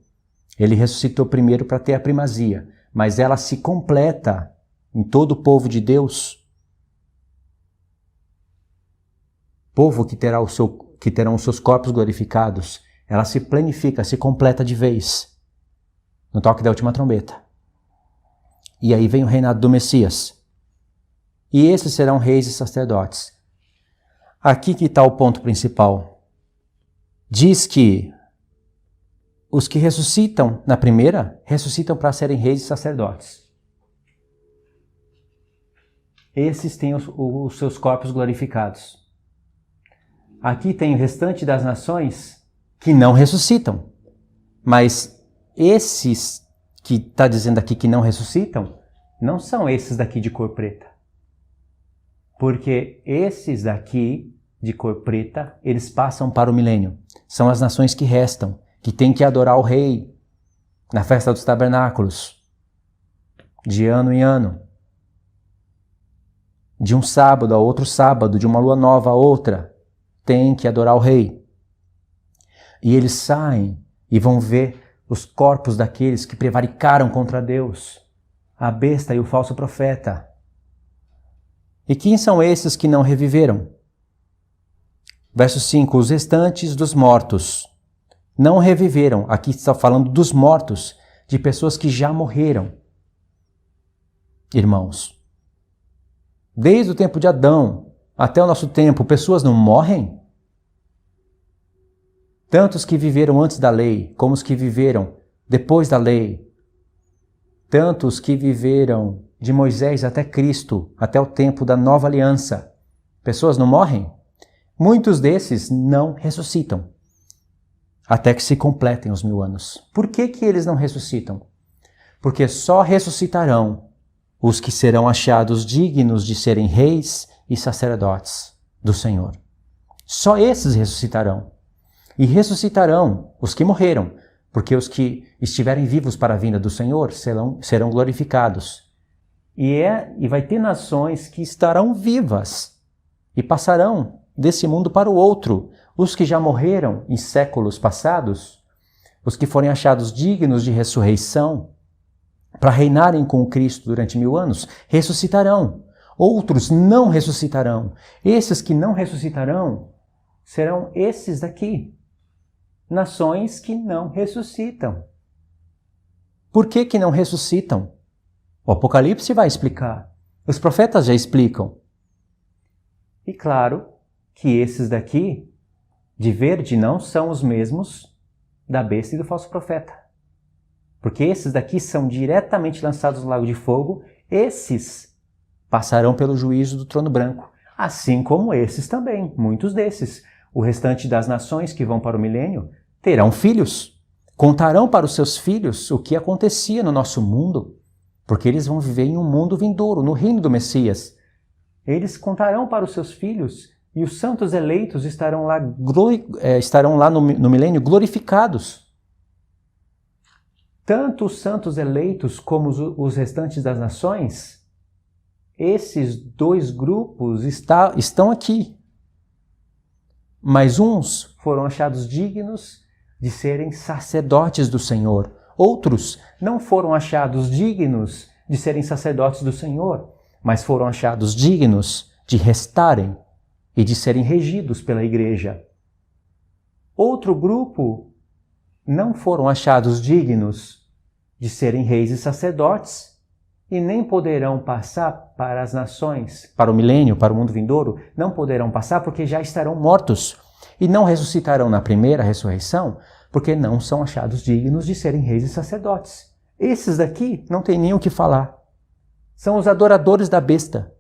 Speaker 1: Ele ressuscitou primeiro para ter a primazia, mas ela se completa em todo o povo de Deus. Povo que terão os seus corpos glorificados. Ela se planifica, se completa de vez, no toque da última trombeta. E aí vem o reinado do Messias. E esses serão reis e sacerdotes. Aqui que está o ponto principal. Diz que os que ressuscitam na primeira, ressuscitam para serem reis e sacerdotes. Esses têm os seus corpos glorificados. Aqui tem o restante das nações que não ressuscitam. Mas esses que está dizendo aqui que não ressuscitam, não são esses daqui de cor preta. Porque esses daqui de cor preta, eles passam para o milênio. São as nações que restam, que têm que adorar o rei na festa dos tabernáculos, de ano em ano. De um sábado a outro sábado, de uma lua nova a outra, tem que adorar o rei. E eles saem e vão ver os corpos daqueles que prevaricaram contra Deus, a besta e o falso profeta. E quem são esses que não reviveram? Verso 5, os restantes dos mortos não reviveram. Aqui está falando dos mortos, de pessoas que já morreram. Irmãos, desde o tempo de Adão até o nosso tempo, pessoas não morrem? Tanto os que viveram antes da lei, como os que viveram depois da lei. Tanto os que viveram de Moisés até Cristo, até o tempo da nova aliança. Pessoas não morrem? Muitos desses não ressuscitam, até que se completem os 1000 anos. Por que eles não ressuscitam? Porque só ressuscitarão os que serão achados dignos de serem reis e sacerdotes do Senhor. Só esses ressuscitarão. E ressuscitarão os que morreram, porque os que estiverem vivos para a vinda do Senhor serão glorificados. E vai ter nações que estarão vivas e passarão desse mundo para o outro. Os que já morreram em séculos passados, os que forem achados dignos de ressurreição, para reinarem com Cristo durante 1000 anos, ressuscitarão. Outros não ressuscitarão. Esses que não ressuscitarão serão esses daqui. Nações que não ressuscitam. Por que não ressuscitam? O Apocalipse vai explicar. Os profetas já explicam. E claro que esses daqui, de verde, não são os mesmos da besta e do falso profeta. Porque esses daqui são diretamente lançados no lago de fogo. Esses passarão pelo juízo do trono branco. Assim como esses também, muitos desses. O restante das nações que vão para o milênio terão filhos. Contarão para os seus filhos o que acontecia no nosso mundo. Porque eles vão viver em um mundo vindouro, no reino do Messias. Eles contarão para os seus filhos e os santos eleitos estarão lá no milênio glorificados. Tanto os santos eleitos como os restantes das nações, esses dois grupos estão aqui. Mas uns foram achados dignos de serem sacerdotes do Senhor. Outros não foram achados dignos de serem sacerdotes do Senhor, mas foram achados dignos de restarem e de serem regidos pela igreja. Outro grupo não foram achados dignos de serem reis e sacerdotes e nem poderão passar para as nações, para o milênio, para o mundo vindouro, não poderão passar porque já estarão mortos e não ressuscitarão na primeira ressurreição porque não são achados dignos de serem reis e sacerdotes. Esses daqui não tem nem o que falar. São os adoradores da besta,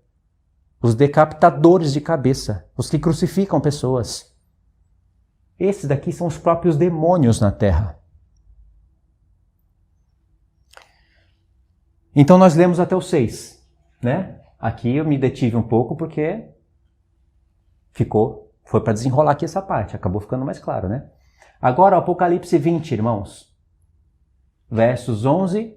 Speaker 1: os decapitadores de cabeça, os que crucificam pessoas. Esses daqui são os próprios demônios na terra. Então nós lemos até o 6, né? Aqui eu me detive um pouco porque foi para desenrolar aqui essa parte, acabou ficando mais claro, né? Agora o Apocalipse 20, irmãos. Versos 11,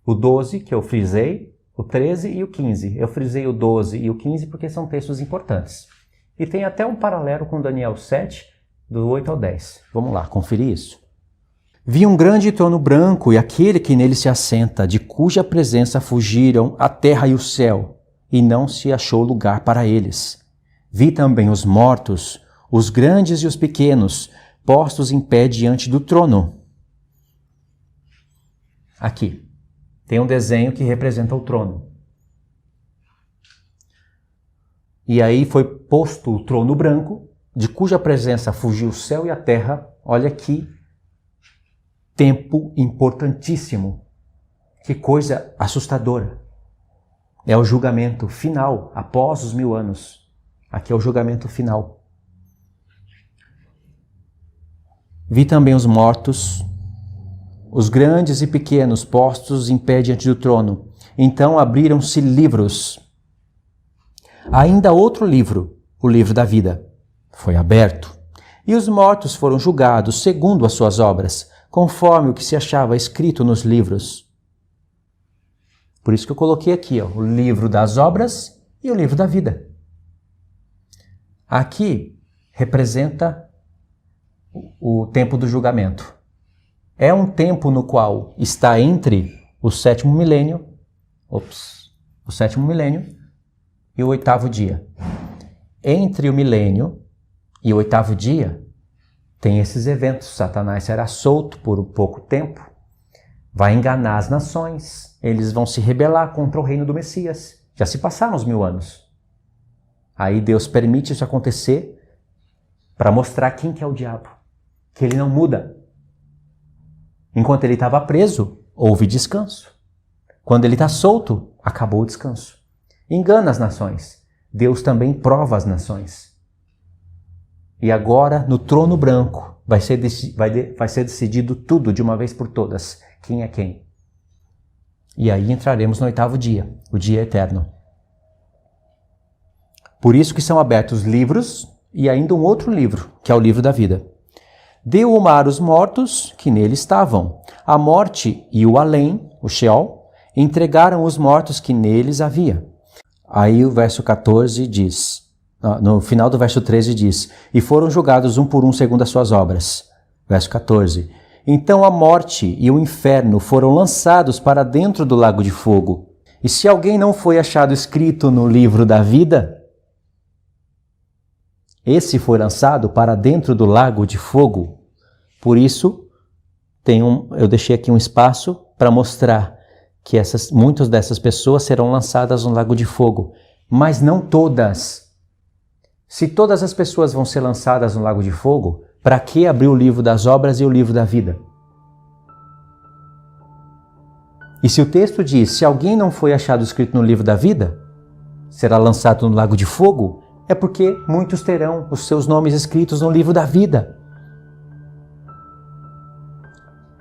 Speaker 1: o 12, que eu frisei, o 13 e o 15. Eu frisei o 12 e o 15 porque são textos importantes. E tem até um paralelo com Daniel 7, do 8 ao 10. Vamos lá, conferir isso. Vi um grande trono branco e aquele que nele se assenta, de cuja presença fugiram a terra e o céu, e não se achou lugar para eles. Vi também os mortos, os grandes e os pequenos, postos em pé diante do trono. Aqui tem um desenho que representa o trono. E aí foi posto o trono branco, de cuja presença fugiu o céu e a terra. Olha que tempo importantíssimo. Que coisa assustadora. É o julgamento final, após os 1000 anos. Aqui é o julgamento final. Vi também os mortos, os grandes e pequenos postos em pé diante do trono. Então abriram-se livros. Ainda outro livro, o livro da vida, foi aberto. E os mortos foram julgados segundo as suas obras, conforme o que se achava escrito nos livros. Por isso que eu coloquei aqui, o livro das obras e o livro da vida. Aqui representa o tempo do julgamento. É um tempo no qual está entre o sétimo milênio e o oitavo dia. Entre o milênio e o oitavo dia, tem esses eventos. Satanás será solto por um pouco tempo, vai enganar as nações, eles vão se rebelar contra o reino do Messias. Já se passaram os 1000 anos. Aí Deus permite isso acontecer para mostrar quem que é o diabo, que ele não muda. Enquanto ele estava preso, houve descanso. Quando ele está solto, acabou o descanso. Engana as nações. Deus também prova as nações. E agora, no trono branco, vai ser decidido tudo de uma vez por todas. Quem é quem? E aí entraremos no oitavo dia, o dia eterno. Por isso que são abertos livros e ainda um outro livro, que é o livro da vida. Deu o mar os mortos que nele estavam. A morte e o além, o Sheol, entregaram os mortos que neles havia. Aí o verso 14 diz, no final do verso 13 diz, e foram julgados um por um segundo as suas obras. Verso 14. Então a morte e o inferno foram lançados para dentro do lago de fogo. E se alguém não foi achado escrito no livro da vida, esse foi lançado para dentro do lago de fogo. Por isso, eu deixei aqui um espaço para mostrar que muitas dessas pessoas serão lançadas no lago de fogo, mas não todas. Se todas as pessoas vão ser lançadas no lago de fogo, para que abrir o livro das obras e o livro da vida? E se o texto diz, se alguém não foi achado escrito no livro da vida, será lançado no lago de fogo, é porque muitos terão os seus nomes escritos no livro da vida.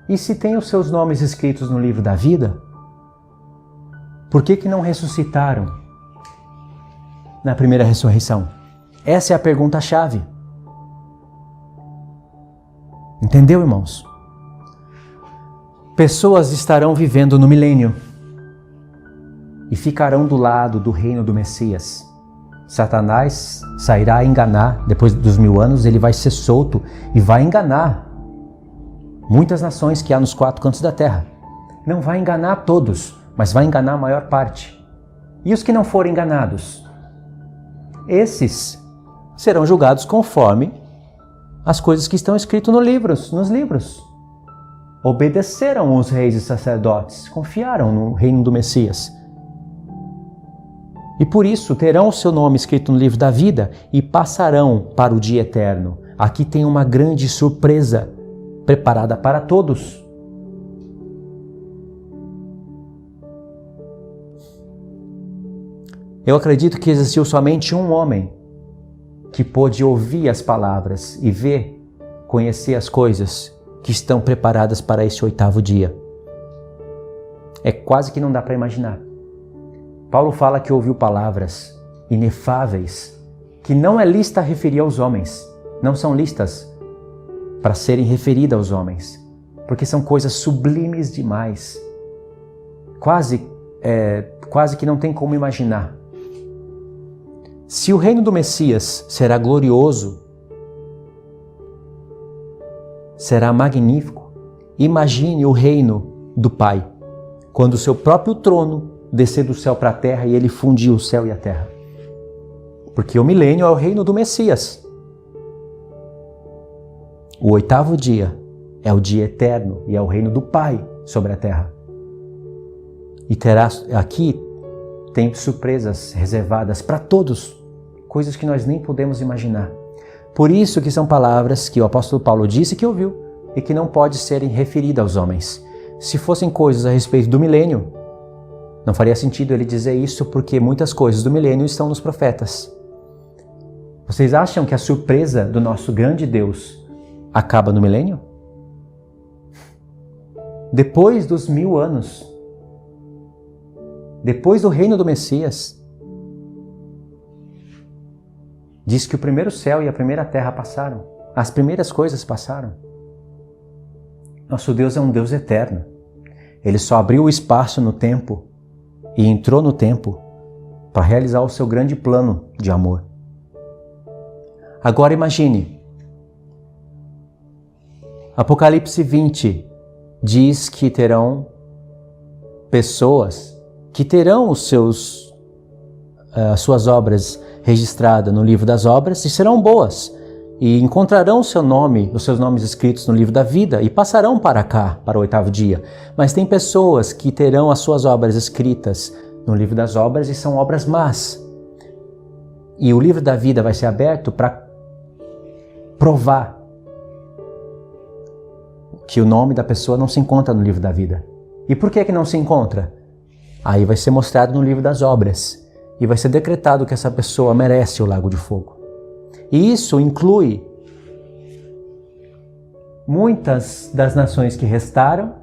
Speaker 1: E se tem os seus nomes escritos no livro da vida, por que não ressuscitaram na primeira ressurreição? Essa é a pergunta-chave. Entendeu, irmãos? Pessoas estarão vivendo no milênio e ficarão do lado do reino do Messias. Satanás sairá a enganar, depois dos 1000 anos ele vai ser solto e vai enganar muitas nações que há nos 4 cantos da terra. Não vai enganar todos, mas vai enganar a maior parte. E os que não forem enganados? Esses serão julgados conforme as coisas que estão escritas nos livros. Obedeceram os reis e sacerdotes, confiaram no reino do Messias. E por isso terão o seu nome escrito no livro da vida e passarão para o dia eterno. Aqui tem uma grande surpresa preparada para todos. Eu acredito que existiu somente um homem que pôde ouvir as palavras e ver, conhecer as coisas que estão preparadas para esse 8º dia. É quase que não dá para imaginar. Paulo fala que ouviu palavras inefáveis, que não é lista a referir aos homens, não são listas para serem referidas aos homens, porque são coisas sublimes demais, quase que não tem como imaginar. Se o reino do Messias será glorioso, será magnífico, imagine o reino do Pai, quando o seu próprio trono descer do céu para a terra e ele fundir o céu e a terra. Porque o milênio é o reino do Messias. O 8º dia é o dia eterno e é o reino do Pai sobre a terra. E aqui tem surpresas reservadas para todos, coisas que nós nem podemos imaginar. Por isso que são palavras que o apóstolo Paulo disse que ouviu e que não pode serem referidas aos homens. Se fossem coisas a respeito do milênio, não faria sentido ele dizer isso, porque muitas coisas do milênio estão nos profetas. Vocês acham que a surpresa do nosso grande Deus acaba no milênio? depois dos 1000 anos, depois do reino do Messias, diz que o primeiro céu e a primeira terra passaram. As primeiras coisas passaram. Nosso Deus é um Deus eterno. Ele só abriu o espaço no tempo e entrou no tempo para realizar o seu grande plano de amor. Agora imagine, Apocalipse 20 diz que terão pessoas que terão as suas obras registradas no livro das obras e serão boas, e encontrarão os seus nomes escritos no livro da vida e passarão para cá, para o 8º dia. Mas tem pessoas que terão as suas obras escritas no livro das obras e são obras más. E o livro da vida vai ser aberto para provar que o nome da pessoa não se encontra no livro da vida. E por que não se encontra? Aí vai ser mostrado no livro das obras e vai ser decretado que essa pessoa merece o lago de fogo. E isso inclui muitas das nações que restaram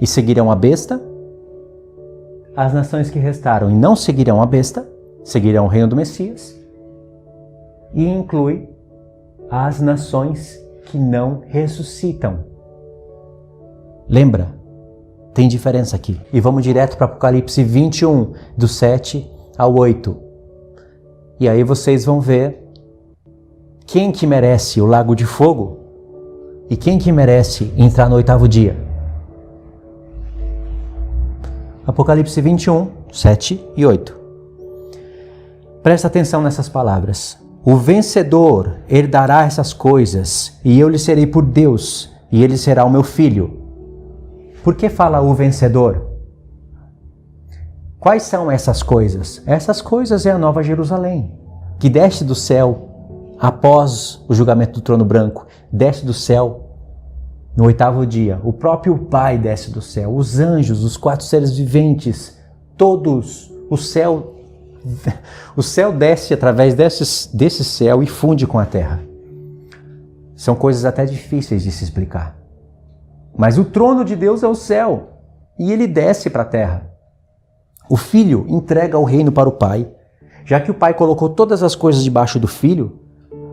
Speaker 1: e seguirão a besta, as nações que restaram e não seguirão a besta, seguirão o reino do Messias, e inclui as nações que não ressuscitam. Lembra? Tem diferença aqui. E vamos direto para Apocalipse 21, do 7 ao 8. E aí vocês vão ver quem que merece o lago de fogo e quem que merece entrar no 8º dia. Apocalipse 21, 7 e 8. Presta atenção nessas palavras. O vencedor herdará essas coisas, e eu lhe serei por Deus, e ele será o meu filho. Por que fala o vencedor? Quais são essas coisas? Essas coisas é a Nova Jerusalém, que desce do céu após o julgamento do trono branco, desce do céu no 8º dia. O próprio Pai desce do céu, os anjos, os 4 seres viventes, todos, o céu desce através desse céu e funde com a terra. São coisas até difíceis de se explicar. Mas o trono de Deus é o céu e ele desce para a terra. O Filho entrega o reino para o Pai. Já que o Pai colocou todas as coisas debaixo do Filho,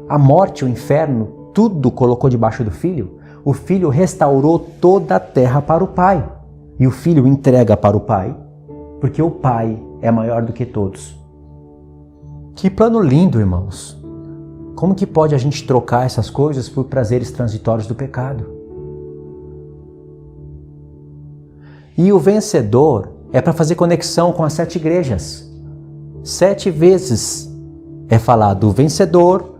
Speaker 1: a morte, o inferno, tudo colocou debaixo do Filho, o Filho restaurou toda a terra para o Pai. E o Filho entrega para o Pai, porque o Pai é maior do que todos. Que plano lindo, irmãos! Como que pode a gente trocar essas coisas por prazeres transitórios do pecado? E o vencedor é para fazer conexão com as 7 igrejas. 7 vezes é falado: o vencedor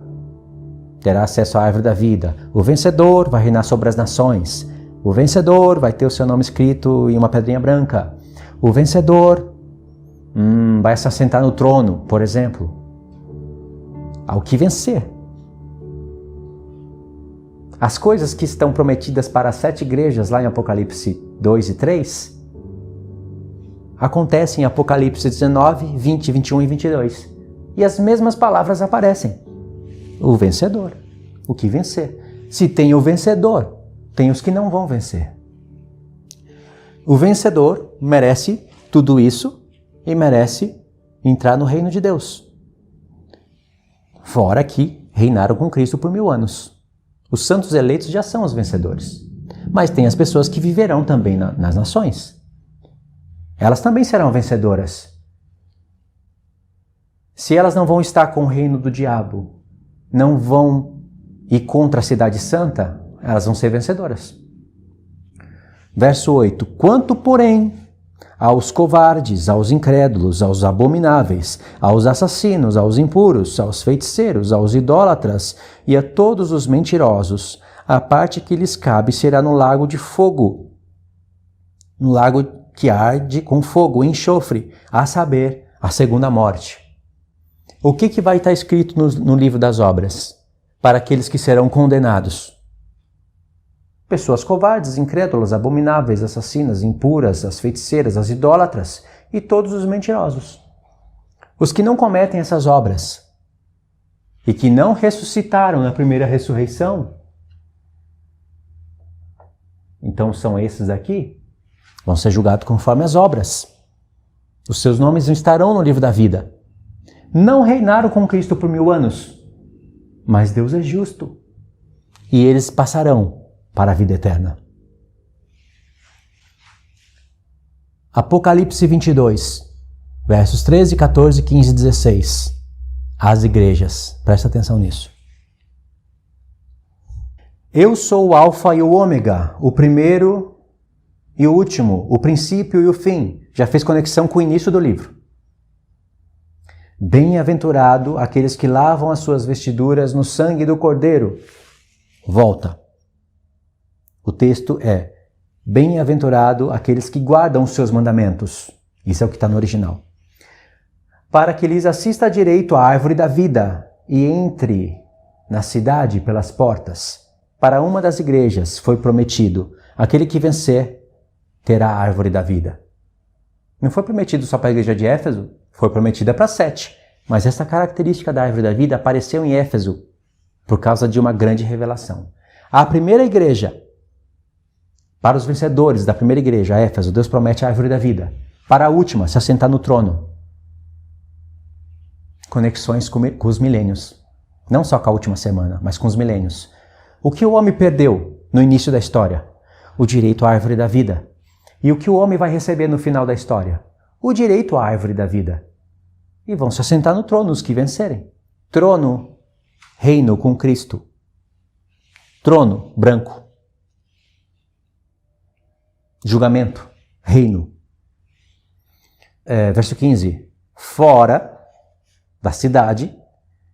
Speaker 1: terá acesso à árvore da vida, o vencedor vai reinar sobre as nações, o vencedor vai ter o seu nome escrito em uma pedrinha branca, o vencedor vai se assentar no trono, por exemplo. Ao que vencer. As coisas que estão prometidas para as 7 igrejas lá em Apocalipse 2 e 3 acontecem em Apocalipse 19, 20, 21 e 22. E as mesmas palavras aparecem. O vencedor. O que vencer. Se tem o vencedor, tem os que não vão vencer. O vencedor merece tudo isso e merece entrar no reino de Deus. Fora que reinaram com Cristo por 1000 anos. Os santos eleitos já são os vencedores. Mas tem as pessoas que viverão também nas nações. Elas também serão vencedoras. Se elas não vão estar com o reino do diabo, não vão ir contra a cidade santa, elas vão ser vencedoras. Verso 8. Quanto, porém, aos covardes, aos incrédulos, aos abomináveis, aos assassinos, aos impuros, aos feiticeiros, aos idólatras e a todos os mentirosos, a parte que lhes cabe será no lago de fogo, no lago que arde com fogo e enxofre, a saber, a segunda morte. O que vai estar escrito no livro das obras para aqueles que serão condenados? Pessoas covardes, incrédulas, abomináveis, assassinas, impuras, as feiticeiras, as idólatras e todos os mentirosos. Os que não cometem essas obras e que não ressuscitaram na primeira ressurreição, então são esses aqui, vão ser julgados conforme as obras. Os seus nomes não estarão no livro da vida. Não reinaram com Cristo por 1000 anos, mas Deus é justo. E eles passarão para a vida eterna. Apocalipse 22, versos 13, 14, 15 e 16. As igrejas, presta atenção nisso. Eu sou o Alfa e o Ômega, o primeiro e o último, o princípio e o fim. Já fez conexão com o início do livro. Bem-aventurado aqueles que lavam as suas vestiduras no sangue do Cordeiro. Volta. O texto é: bem-aventurado aqueles que guardam os seus mandamentos. Isso é o que está no original. Para que lhes assista à direito a árvore da vida e entre na cidade pelas portas. Para uma das igrejas foi prometido: aquele que vencer terá a árvore da vida. Não foi prometido só para a igreja de Éfeso, foi prometida para 7. Mas essa característica da árvore da vida apareceu em Éfeso por causa de uma grande revelação. A primeira igreja, para os vencedores da primeira igreja, Éfeso, Deus promete a árvore da vida. Para a última, se assentar no trono. Conexões com os milênios. Não só com a última semana, mas com os milênios. O que o homem perdeu no início da história? O direito à árvore da vida. E o que o homem vai receber no final da história? O direito à árvore da vida. E vão se assentar no trono os que vencerem. Trono, reino com Cristo. Trono, branco. Julgamento, reino. Verso 15. Fora da cidade,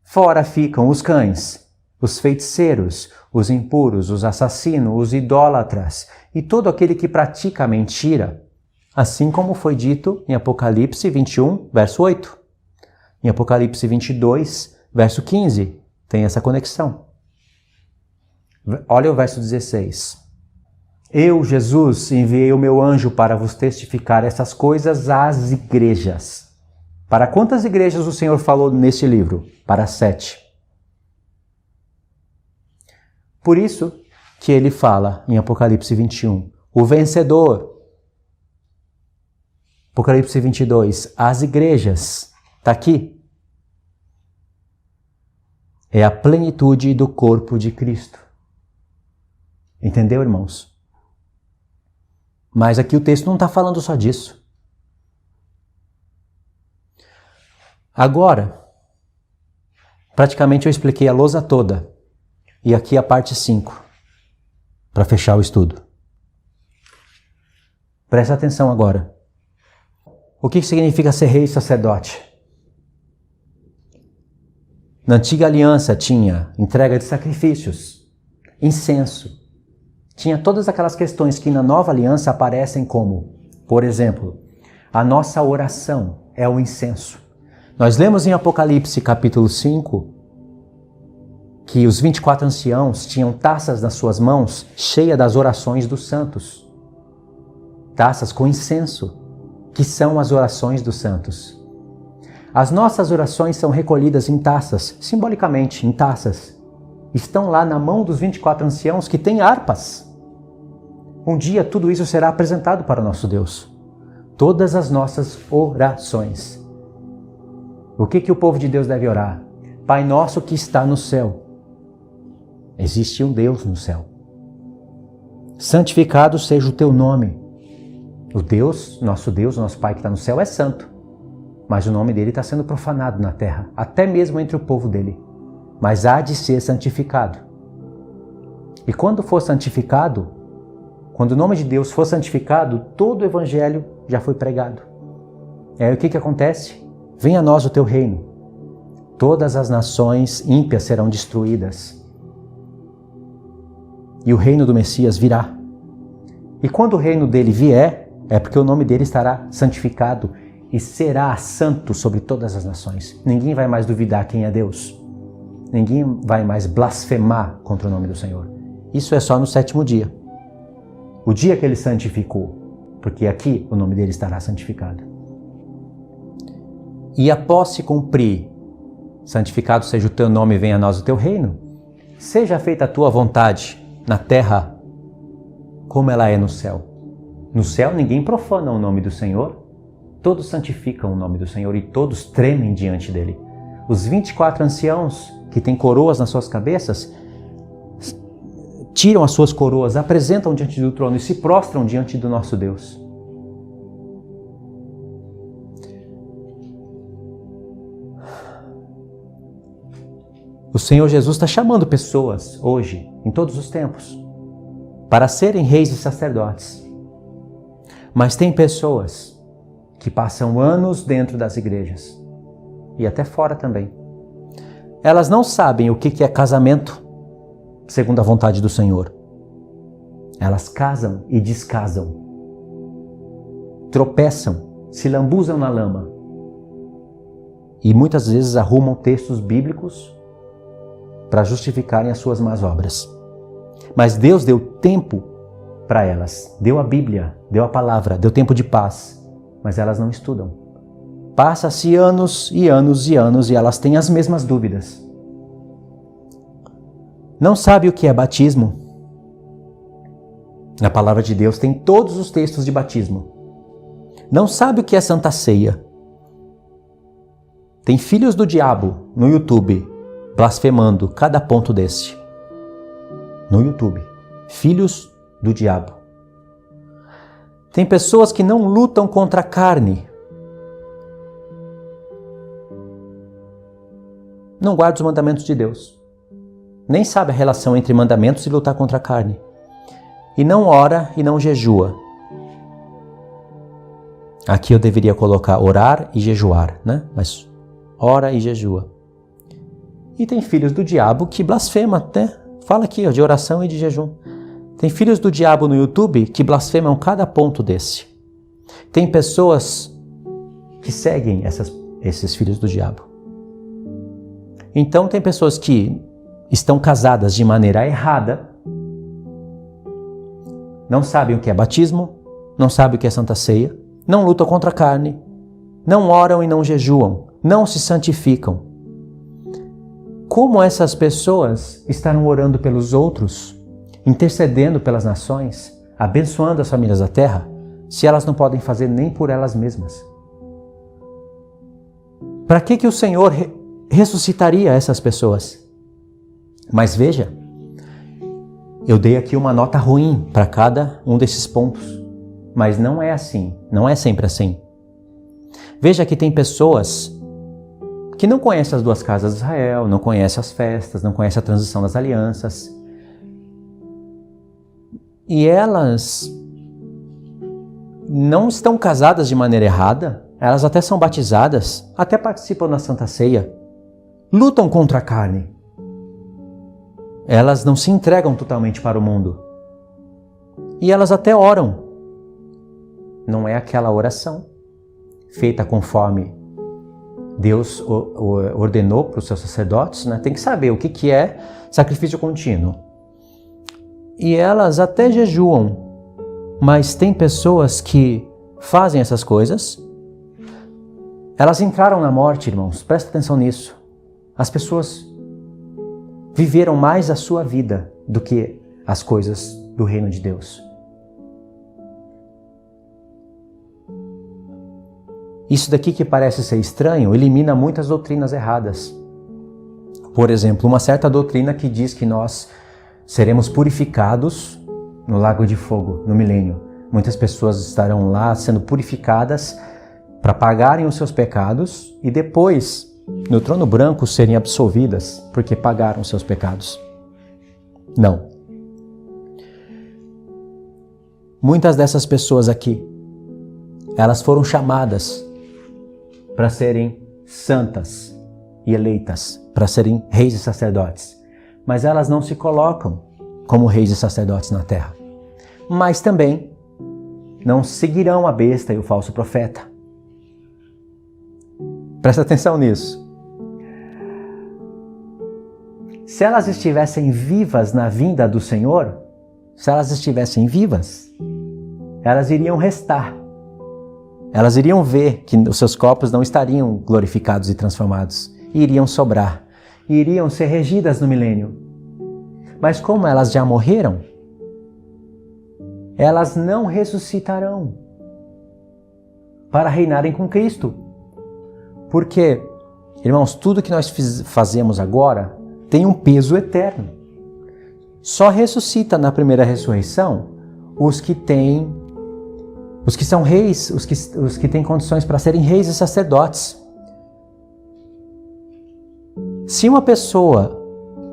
Speaker 1: fora ficam os cães, os feiticeiros, os impuros, os assassinos, os idólatras e todo aquele que pratica a mentira, assim como foi dito em Apocalipse 21, verso 8. Em Apocalipse 22, verso 15, tem essa conexão. Olha o verso 16. Eu, Jesus, enviei o meu anjo para vos testificar essas coisas às igrejas. Para quantas igrejas o Senhor falou neste livro? Para 7. Por isso que ele fala em Apocalipse 21, o vencedor. Apocalipse 22, as igrejas. Está aqui. É a plenitude do corpo de Cristo. Entendeu, irmãos? Mas aqui o texto não está falando só disso. Agora, praticamente eu expliquei a lousa toda. E aqui a parte 5, para fechar o estudo. Presta atenção agora. O que significa ser rei e sacerdote? Na antiga aliança tinha entrega de sacrifícios, incenso. Tinha todas aquelas questões que na nova aliança aparecem como, por exemplo, a nossa oração é o incenso. Nós lemos em Apocalipse capítulo 5 que os 24 anciãos tinham taças nas suas mãos cheias das orações dos santos. Taças com incenso, que são as orações dos santos. As nossas orações são recolhidas em taças, simbolicamente em taças. Estão lá na mão dos 24 anciãos que têm harpas. Um dia tudo isso será apresentado para o nosso Deus. Todas as nossas orações. O que o povo de Deus deve orar? Pai nosso que está no céu. Existe um Deus no céu. Santificado seja o teu nome. O Deus, nosso Pai que está no céu é santo. Mas o nome dele está sendo profanado na terra, até mesmo entre o povo dele. Mas há de ser santificado. E quando for santificado, quando o nome de Deus for santificado, todo o evangelho já foi pregado. E aí o que acontece? Venha a nós o teu reino. Todas as nações ímpias serão destruídas. E o reino do Messias virá. E quando o reino dele vier, é porque o nome dele estará santificado e será santo sobre todas as nações. Ninguém vai mais duvidar quem é Deus. Ninguém vai mais blasfemar contra o nome do Senhor. Isso é só no 7º dia. O dia que ele santificou, porque aqui o nome dele estará santificado. E após se cumprir, santificado seja o teu nome e venha a nós o teu reino, seja feita a tua vontade na terra como ela é no céu. No céu ninguém profana o nome do Senhor, todos santificam o nome do Senhor e todos tremem diante dele. Os 24 anciãos que têm coroas nas suas cabeças, tiram as suas coroas, apresentam diante do trono e se prostram diante do nosso Deus. O Senhor Jesus está chamando pessoas hoje, em todos os tempos, para serem reis e sacerdotes. Mas tem pessoas que passam anos dentro das igrejas e até fora também. Elas não sabem o que é casamento segundo a vontade do Senhor. Elas casam e descasam, tropeçam, se lambuzam na lama e muitas vezes arrumam textos bíblicos para justificarem as suas más obras. Mas Deus deu tempo para elas, deu a Bíblia, deu a palavra, deu tempo de paz, mas elas não estudam. Passa-se anos e anos e anos e elas têm as mesmas dúvidas. Não sabe o que é batismo? Na palavra de Deus tem todos os textos de batismo. Não sabe o que é Santa Ceia. Tem filhos do diabo no YouTube blasfemando cada ponto desse. No YouTube. Filhos do diabo. Tem pessoas que não lutam contra a carne. Não guarda os mandamentos de Deus. Nem sabe a relação entre mandamentos e lutar contra a carne. E não ora e não jejua. Aqui eu deveria colocar orar e jejuar, né? Mas ora e jejua. E tem filhos do diabo que blasfemam, né? Fala aqui, ó, de oração e de jejum. Tem filhos do diabo no YouTube que blasfemam cada ponto desse. Tem pessoas que seguem esses filhos do diabo. Então tem pessoas que estão casadas de maneira errada, não sabem o que é batismo, não sabem o que é Santa Ceia, não lutam contra a carne, não oram e não jejuam, não se santificam. Como essas pessoas estarão orando pelos outros, intercedendo pelas nações, abençoando as famílias da terra, se elas não podem fazer nem por elas mesmas? Para que o Senhor ressuscitaria essas pessoas? Mas veja, eu dei aqui uma nota ruim para cada um desses pontos, mas não é assim, não é sempre assim. Veja que tem pessoas que não conhecem as duas casas de Israel, não conhecem as festas, não conhecem a transição das alianças. E elas não estão casadas de maneira errada, elas até são batizadas, até participam da Santa Ceia, lutam contra a carne. Elas não se entregam totalmente para o mundo. E elas até oram. Não é aquela oração feita conforme Deus ordenou para os seus sacerdotes, né? Tem que saber o que é sacrifício contínuo. E elas até jejuam, mas tem pessoas que fazem essas coisas. Elas entraram na morte, irmãos, presta atenção nisso. As pessoas viveram mais a sua vida do que as coisas do reino de Deus. Isso daqui que parece ser estranho elimina muitas doutrinas erradas. Por exemplo, uma certa doutrina que diz que nós seremos purificados no lago de fogo, no milênio. Muitas pessoas estarão lá sendo purificadas para pagarem os seus pecados e depois, no trono branco, serem absolvidas porque pagaram os seus pecados. Não. Muitas dessas pessoas aqui, elas foram chamadas para serem santas e eleitas, para serem reis e sacerdotes. Mas elas não se colocam como reis e sacerdotes na terra. Mas também não seguirão a besta e o falso profeta. Presta atenção nisso. Se elas estivessem vivas na vinda do Senhor, se elas estivessem vivas, elas iriam restar. Elas iriam ver que os seus corpos não estariam glorificados e transformados, e iriam sobrar, e iriam ser regidas no milênio. Mas como elas já morreram, elas não ressuscitarão para reinarem com Cristo. Porque, irmãos, tudo que nós fazemos agora tem um peso eterno. Só ressuscita na primeira ressurreição os que são reis, os que têm condições para serem reis e sacerdotes. Se uma pessoa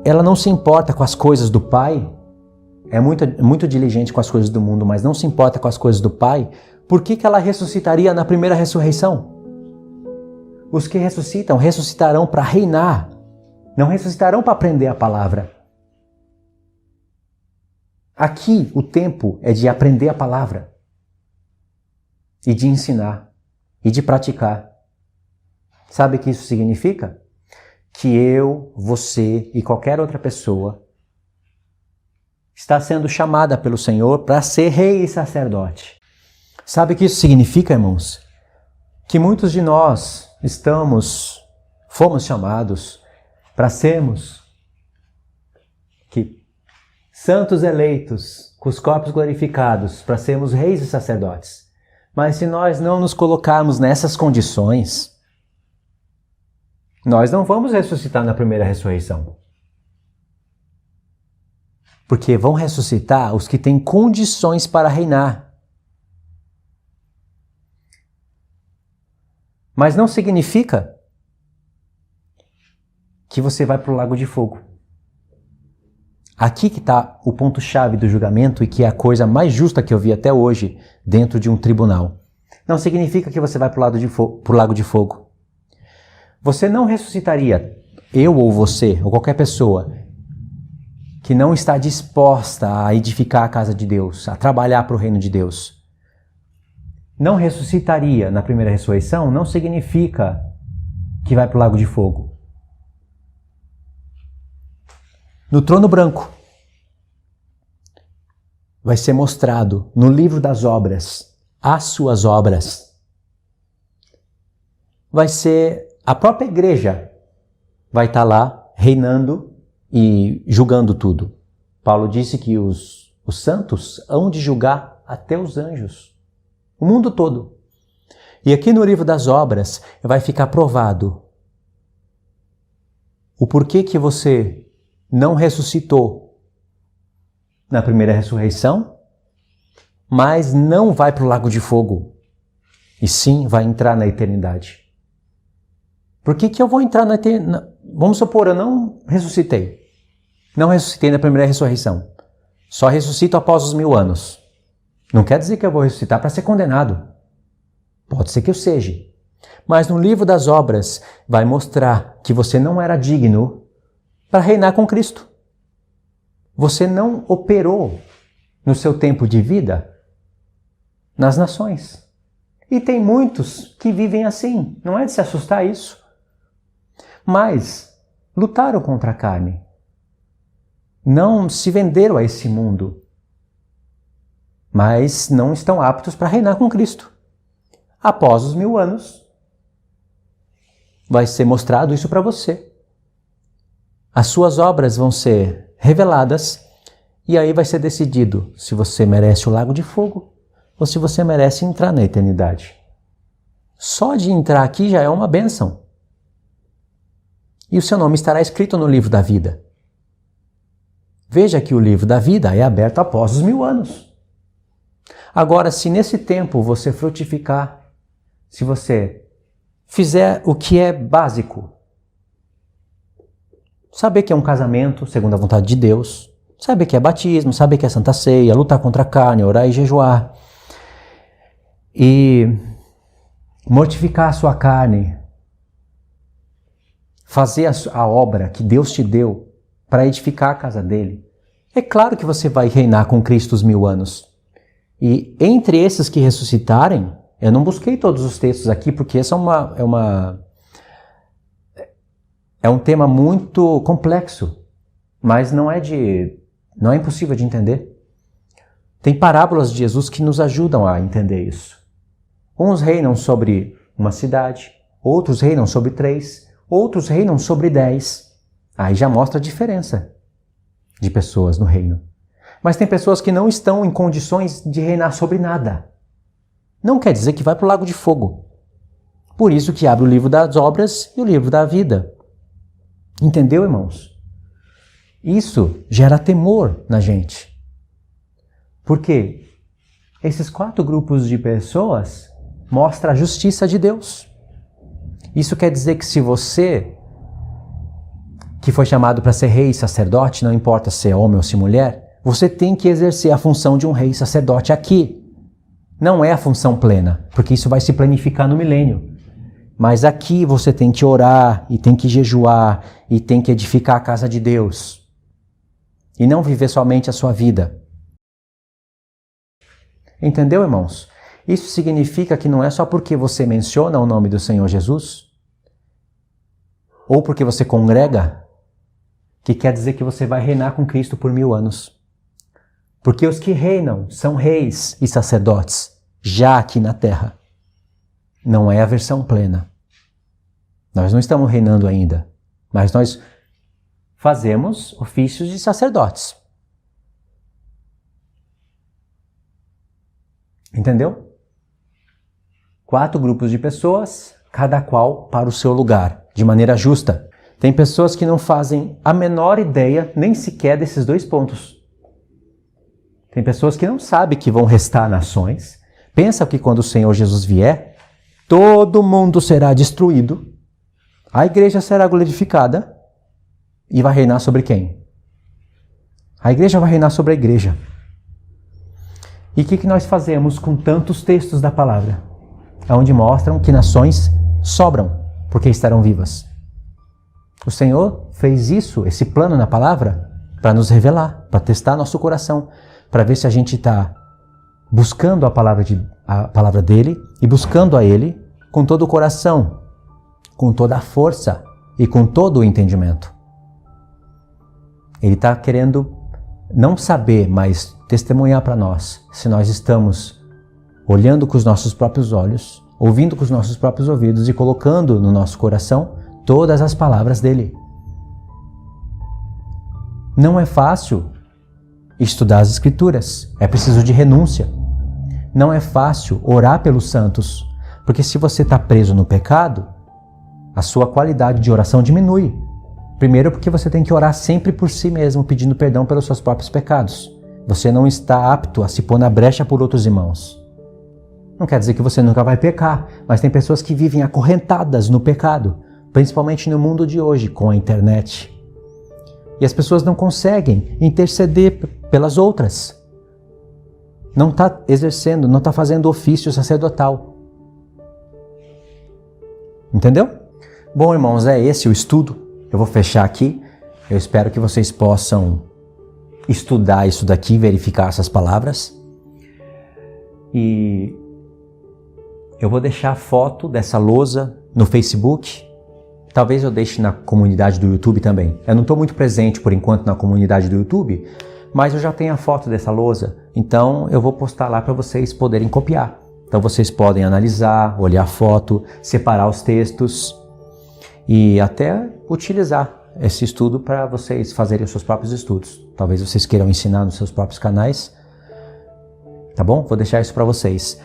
Speaker 1: ela não se importa com as coisas do Pai, é muito diligente com as coisas do mundo, mas não se importa com as coisas do Pai, por que ela ressuscitaria na primeira ressurreição? Os que ressuscitarão para reinar, não ressuscitarão para aprender a palavra. Aqui o tempo é de aprender a palavra e de ensinar e de praticar. Sabe o que isso significa? Que eu, você e qualquer outra pessoa está sendo chamada pelo Senhor para ser rei e sacerdote. Sabe o que isso significa, irmãos? Que muitos de nós fomos chamados para sermos santos eleitos, com os corpos glorificados, para sermos reis e sacerdotes. Mas se nós não nos colocarmos nessas condições, nós não vamos ressuscitar na primeira ressurreição. Porque vão ressuscitar os que têm condições para reinar. Mas não significa que você vai para o lago de fogo. Aqui que está o ponto-chave do julgamento e que é a coisa mais justa que eu vi até hoje dentro de um tribunal. Não significa que você vai para o lago de fogo. Você não ressuscitaria, eu ou você, ou qualquer pessoa, que não está disposta a edificar a casa de Deus, a trabalhar para o reino de Deus. Não ressuscitaria na primeira ressurreição não significa que vai para o lago de fogo. No trono branco vai ser mostrado no livro das obras, as suas obras. Vai ser a própria igreja vai estar lá reinando e julgando tudo. Paulo disse que os santos hão de julgar até os anjos, o mundo todo. E aqui no livro das obras vai ficar provado o porquê que você não ressuscitou na primeira ressurreição, mas não vai para o lago de fogo, e sim vai entrar na eternidade. Por que eu vou entrar na eternidade? Vamos supor, eu não ressuscitei. Não ressuscitei na primeira ressurreição. Só ressuscito após os 1000 anos. Não quer dizer que eu vou ressuscitar para ser condenado. Pode ser que eu seja. Mas no livro das obras vai mostrar que você não era digno para reinar com Cristo. Você não operou no seu tempo de vida nas nações. E tem muitos que vivem assim. Não é de se assustar isso. Mas lutaram contra a carne. Não se venderam a esse mundo. Mas não estão aptos para reinar com Cristo. Após os 1000 anos, vai ser mostrado isso para você. As suas obras vão ser reveladas e aí vai ser decidido se você merece o lago de fogo ou se você merece entrar na eternidade. Só de entrar aqui já é uma bênção. E o seu nome estará escrito no livro da vida. Veja que o livro da vida é aberto após os 1000 anos. Agora, se nesse tempo você frutificar, se você fizer o que é básico, saber que é um casamento segundo a vontade de Deus, saber que é batismo, saber que é Santa Ceia, lutar contra a carne, orar e jejuar, e mortificar a sua carne, fazer a obra que Deus te deu para edificar a casa dele, é claro que você vai reinar com Cristo os 1000 anos. E entre esses que ressuscitarem, eu não busquei todos os textos aqui, porque esse é um tema muito complexo, mas não é impossível de entender. Tem parábolas de Jesus que nos ajudam a entender isso. Uns reinam sobre uma cidade, outros reinam sobre 3, outros reinam sobre 10. Aí já mostra a diferença de pessoas no reino. Mas tem pessoas que não estão em condições de reinar sobre nada. Não quer dizer que vai para o lago de fogo. Por isso que abre o livro das obras e o livro da vida. Entendeu, irmãos? Isso gera temor na gente. Por quê? Esses 4 grupos de pessoas mostram a justiça de Deus. Isso quer dizer que se você, que foi chamado para ser rei e sacerdote, não importa se é homem ou se é mulher, você tem que exercer a função de um rei e sacerdote aqui. Não é a função plena, porque isso vai se planificar no milênio. Mas aqui você tem que orar, e tem que jejuar, e tem que edificar a casa de Deus. E não viver somente a sua vida. Entendeu, irmãos? Isso significa que não é só porque você menciona o nome do Senhor Jesus, ou porque você congrega, que quer dizer que você vai reinar com Cristo por 1000 anos. Porque os que reinam são reis e sacerdotes, já aqui na terra. Não é a versão plena. Nós não estamos reinando ainda, mas nós fazemos ofícios de sacerdotes. Entendeu? 4 grupos de pessoas, cada qual para o seu lugar, de maneira justa. Tem pessoas que não fazem a menor ideia, nem sequer desses 2 pontos. Tem pessoas que não sabem que vão restar nações, pensam que quando o Senhor Jesus vier, todo mundo será destruído, a igreja será glorificada e vai reinar sobre quem? A igreja vai reinar sobre a igreja. E o que nós fazemos com tantos textos da palavra? Onde mostram que nações sobram, porque estarão vivas. O Senhor fez isso, esse plano na palavra, para nos revelar, para testar nosso coração, para ver se a gente está buscando a palavra dele e buscando a ele com todo o coração, com toda a força e com todo o entendimento. Ele está querendo não saber, mas testemunhar para nós se nós estamos olhando com os nossos próprios olhos, ouvindo com os nossos próprios ouvidos e colocando no nosso coração todas as palavras dele. Não é fácil estudar as Escrituras, é preciso de renúncia. Não é fácil orar pelos santos, porque se você está preso no pecado, a sua qualidade de oração diminui. Primeiro porque você tem que orar sempre por si mesmo, pedindo perdão pelos seus próprios pecados. Você não está apto a se pôr na brecha por outros irmãos. Não quer dizer que você nunca vai pecar, mas tem pessoas que vivem acorrentadas no pecado, principalmente no mundo de hoje, com a internet. E as pessoas não conseguem interceder pelas outras. Não está exercendo, não está fazendo ofício sacerdotal. Entendeu? Bom, irmãos, é esse o estudo. Eu vou fechar aqui. Eu espero que vocês possam estudar isso daqui, verificar essas palavras. E eu vou deixar a foto dessa lousa no Facebook. Talvez eu deixe na comunidade do YouTube também. Eu não estou muito presente por enquanto na comunidade do YouTube, mas eu já tenho a foto dessa lousa. Então eu vou postar lá para vocês poderem copiar. Então vocês podem analisar, olhar a foto, separar os textos e até utilizar esse estudo para vocês fazerem os seus próprios estudos. Talvez vocês queiram ensinar nos seus próprios canais. Tá bom? Vou deixar isso para vocês.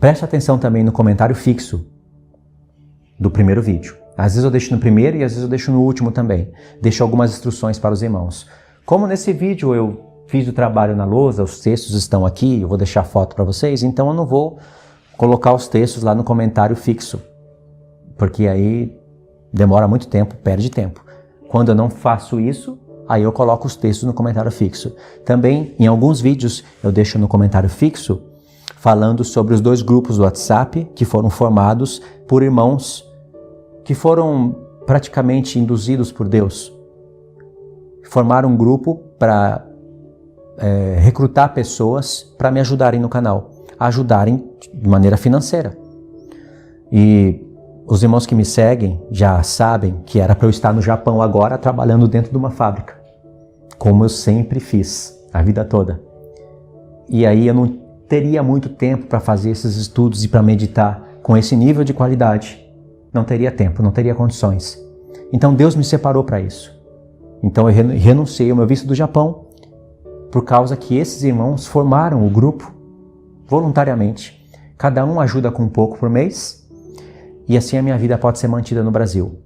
Speaker 1: Preste atenção também no comentário fixo do primeiro vídeo. Às vezes eu deixo no primeiro e às vezes eu deixo no último também. Deixo algumas instruções para os irmãos. Como nesse vídeo eu fiz o trabalho na lousa, os textos estão aqui, eu vou deixar a foto para vocês, então eu não vou colocar os textos lá no comentário fixo, porque aí demora muito tempo, perde tempo. Quando eu não faço isso, aí eu coloco os textos no comentário fixo. Também, em alguns vídeos, eu deixo no comentário fixo falando sobre os 2 grupos do WhatsApp que foram formados por irmãos que foram praticamente induzidos por Deus. Formaram um grupo para recrutar pessoas para me ajudarem no canal, ajudarem de maneira financeira. E os irmãos que me seguem já sabem que era para eu estar no Japão agora trabalhando dentro de uma fábrica, como eu sempre fiz a vida toda. E aí eu não teria muito tempo para fazer esses estudos e para meditar com esse nível de qualidade. Não teria tempo, não teria condições. Então Deus me separou para isso. Então eu renunciei ao meu visto do Japão por causa que esses irmãos formaram o grupo voluntariamente. Cada um ajuda com um pouco por mês e assim a minha vida pode ser mantida no Brasil.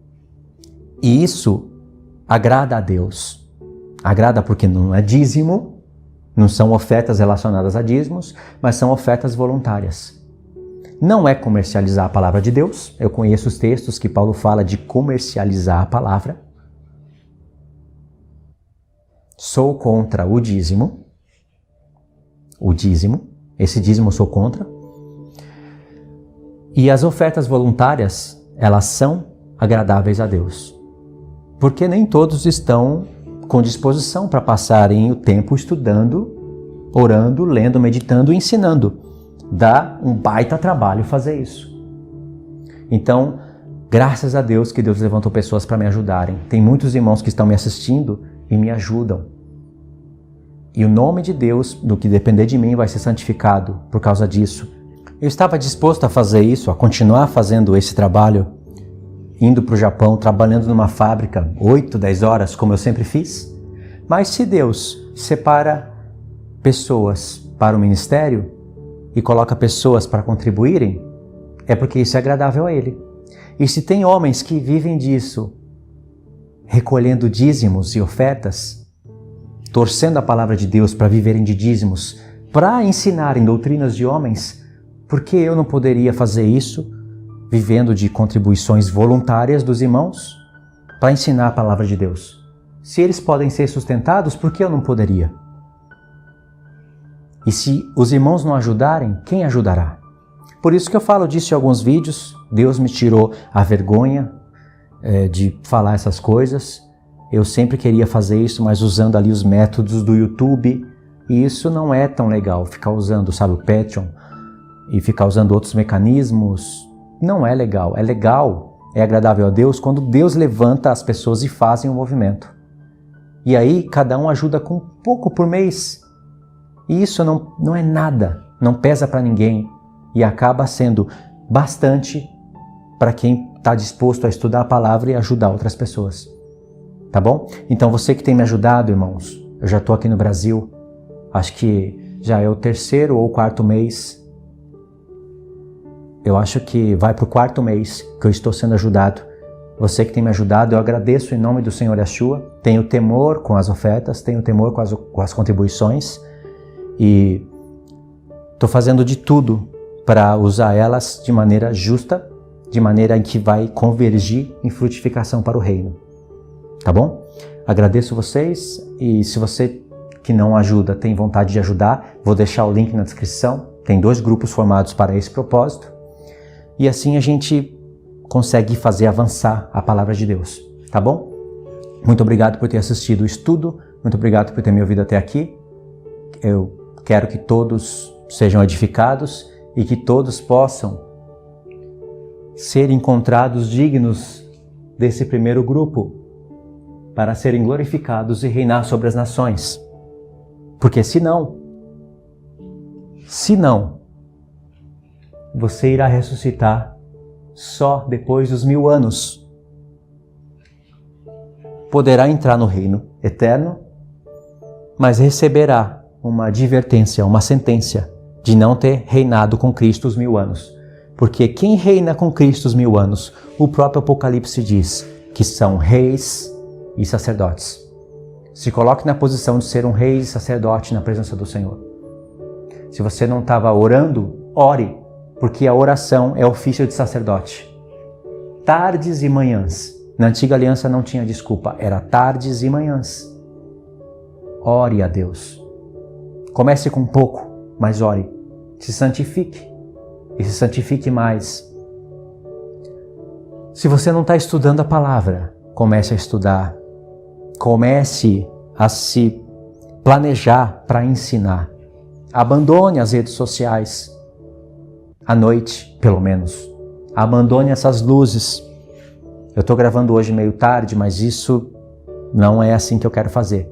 Speaker 1: E isso agrada a Deus. Agrada porque não é dízimo, não são ofertas relacionadas a dízimos, mas são ofertas voluntárias. Não é comercializar a palavra de Deus. Eu conheço os textos que Paulo fala de comercializar a palavra. Sou contra o dízimo. Esse dízimo eu sou contra. E as ofertas voluntárias, elas são agradáveis a Deus. Porque nem todos estão com disposição para passarem o tempo estudando, orando, lendo, meditando e ensinando. Dá um baita trabalho fazer isso. Então, graças a Deus que Deus levantou pessoas para me ajudarem. Tem muitos irmãos que estão me assistindo e me ajudam. E o nome de Deus, do que depender de mim, vai ser santificado por causa disso. Eu estava disposto a fazer isso, a continuar fazendo esse trabalho, indo para o Japão, trabalhando numa fábrica, 8, 10 horas, como eu sempre fiz. Mas se Deus separa pessoas para o ministério e coloca pessoas para contribuírem, é porque isso é agradável a Ele. E se tem homens que vivem disso, recolhendo dízimos e ofertas, torcendo a palavra de Deus para viverem de dízimos, para ensinarem doutrinas de homens, por que eu não poderia fazer isso, vivendo de contribuições voluntárias dos irmãos, para ensinar a palavra de Deus? Se eles podem ser sustentados, por que eu não poderia? E se os irmãos não ajudarem, quem ajudará? Por isso que eu falo disso em alguns vídeos. Deus me tirou a vergonha de falar essas coisas. Eu sempre queria fazer isso, mas usando ali os métodos do YouTube. E isso não é tão legal, ficar usando, sabe, o Patreon e ficar usando outros mecanismos. Não é legal. É legal, é agradável a Deus quando Deus levanta as pessoas e fazem o movimento. E aí cada um ajuda com pouco por mês. E isso não é nada, não pesa para ninguém e acaba sendo bastante para quem está disposto a estudar a palavra e ajudar outras pessoas. Tá bom? Então você que tem me ajudado, irmãos, eu já estou aqui no Brasil, acho que já é o 3º ou 4º mês. Eu acho que vai para o 4º mês que eu estou sendo ajudado. Você que tem me ajudado, eu agradeço em nome do Senhor Yeshua. Tenho temor com as ofertas, tenho temor com as contribuições. E estou fazendo de tudo para usar elas de maneira justa, de maneira em que vai convergir em frutificação para o reino. Tá bom? Agradeço vocês e se você que não ajuda tem vontade de ajudar, vou deixar o link na descrição. Tem 2 grupos formados para esse propósito. E assim a gente consegue fazer avançar a palavra de Deus. Tá bom? Muito obrigado por ter assistido o estudo. Muito obrigado por ter me ouvido até aqui. Eu quero que todos sejam edificados e que todos possam ser encontrados dignos desse primeiro grupo para serem glorificados e reinar sobre as nações. Porque se não, você irá ressuscitar só depois dos 1000 anos. Poderá entrar no reino eterno, mas receberá uma advertência, uma sentença de não ter reinado com Cristo os 1000 anos. Porque quem reina com Cristo os 1000 anos, o próprio Apocalipse diz que são reis e sacerdotes. Se coloque na posição de ser um rei e sacerdote na presença do Senhor. Se você não estava orando, ore, porque a oração é ofício de sacerdote. Tardes e manhãs. Na antiga aliança não tinha desculpa, era tardes e manhãs. Ore a Deus. Comece com pouco, mas ore. Se santifique e se santifique mais. Se você não está estudando a palavra, comece a estudar. Comece a se planejar para ensinar. Abandone as redes sociais. À noite, pelo menos. Abandone essas luzes. Eu estou gravando hoje meio tarde, mas isso não é assim que eu quero fazer.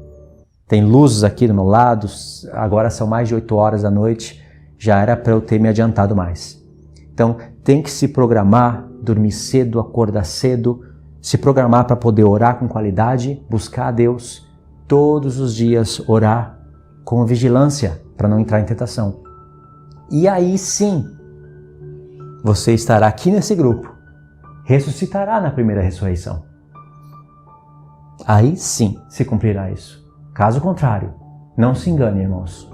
Speaker 1: Tem luzes aqui do meu lado, agora são mais de 8 horas da noite, já era para eu ter me adiantado mais. Então, tem que se programar, dormir cedo, acordar cedo, se programar para poder orar com qualidade, buscar a Deus, todos os dias orar com vigilância para não entrar em tentação. E aí sim, você estará aqui nesse grupo, ressuscitará na primeira ressurreição. Aí sim se cumprirá isso. Caso contrário, não se engane, irmãos.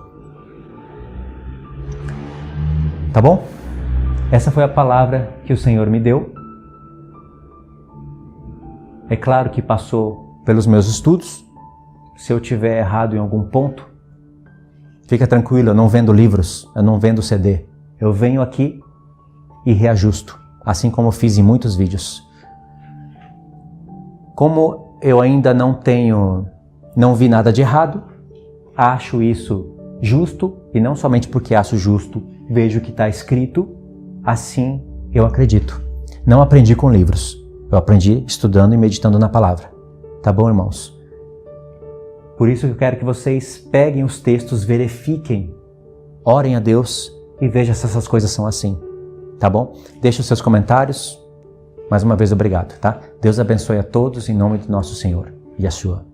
Speaker 1: Tá bom? Essa foi a palavra que o Senhor me deu. É claro que passou pelos meus estudos. Se eu tiver errado em algum ponto, fica tranquilo, eu não vendo livros, eu não vendo CD. Eu venho aqui e reajusto, assim como eu fiz em muitos vídeos. Como eu ainda não vi nada de errado, acho isso justo, e não somente porque acho justo, vejo o que está escrito, assim eu acredito. Não aprendi com livros, eu aprendi estudando e meditando na palavra. Tá bom, irmãos? Por isso que eu quero que vocês peguem os textos, verifiquem, orem a Deus e vejam se essas coisas são assim. Tá bom? Deixe os seus comentários. Mais uma vez, obrigado, tá? Deus abençoe a todos em nome do nosso Senhor, Yeshua.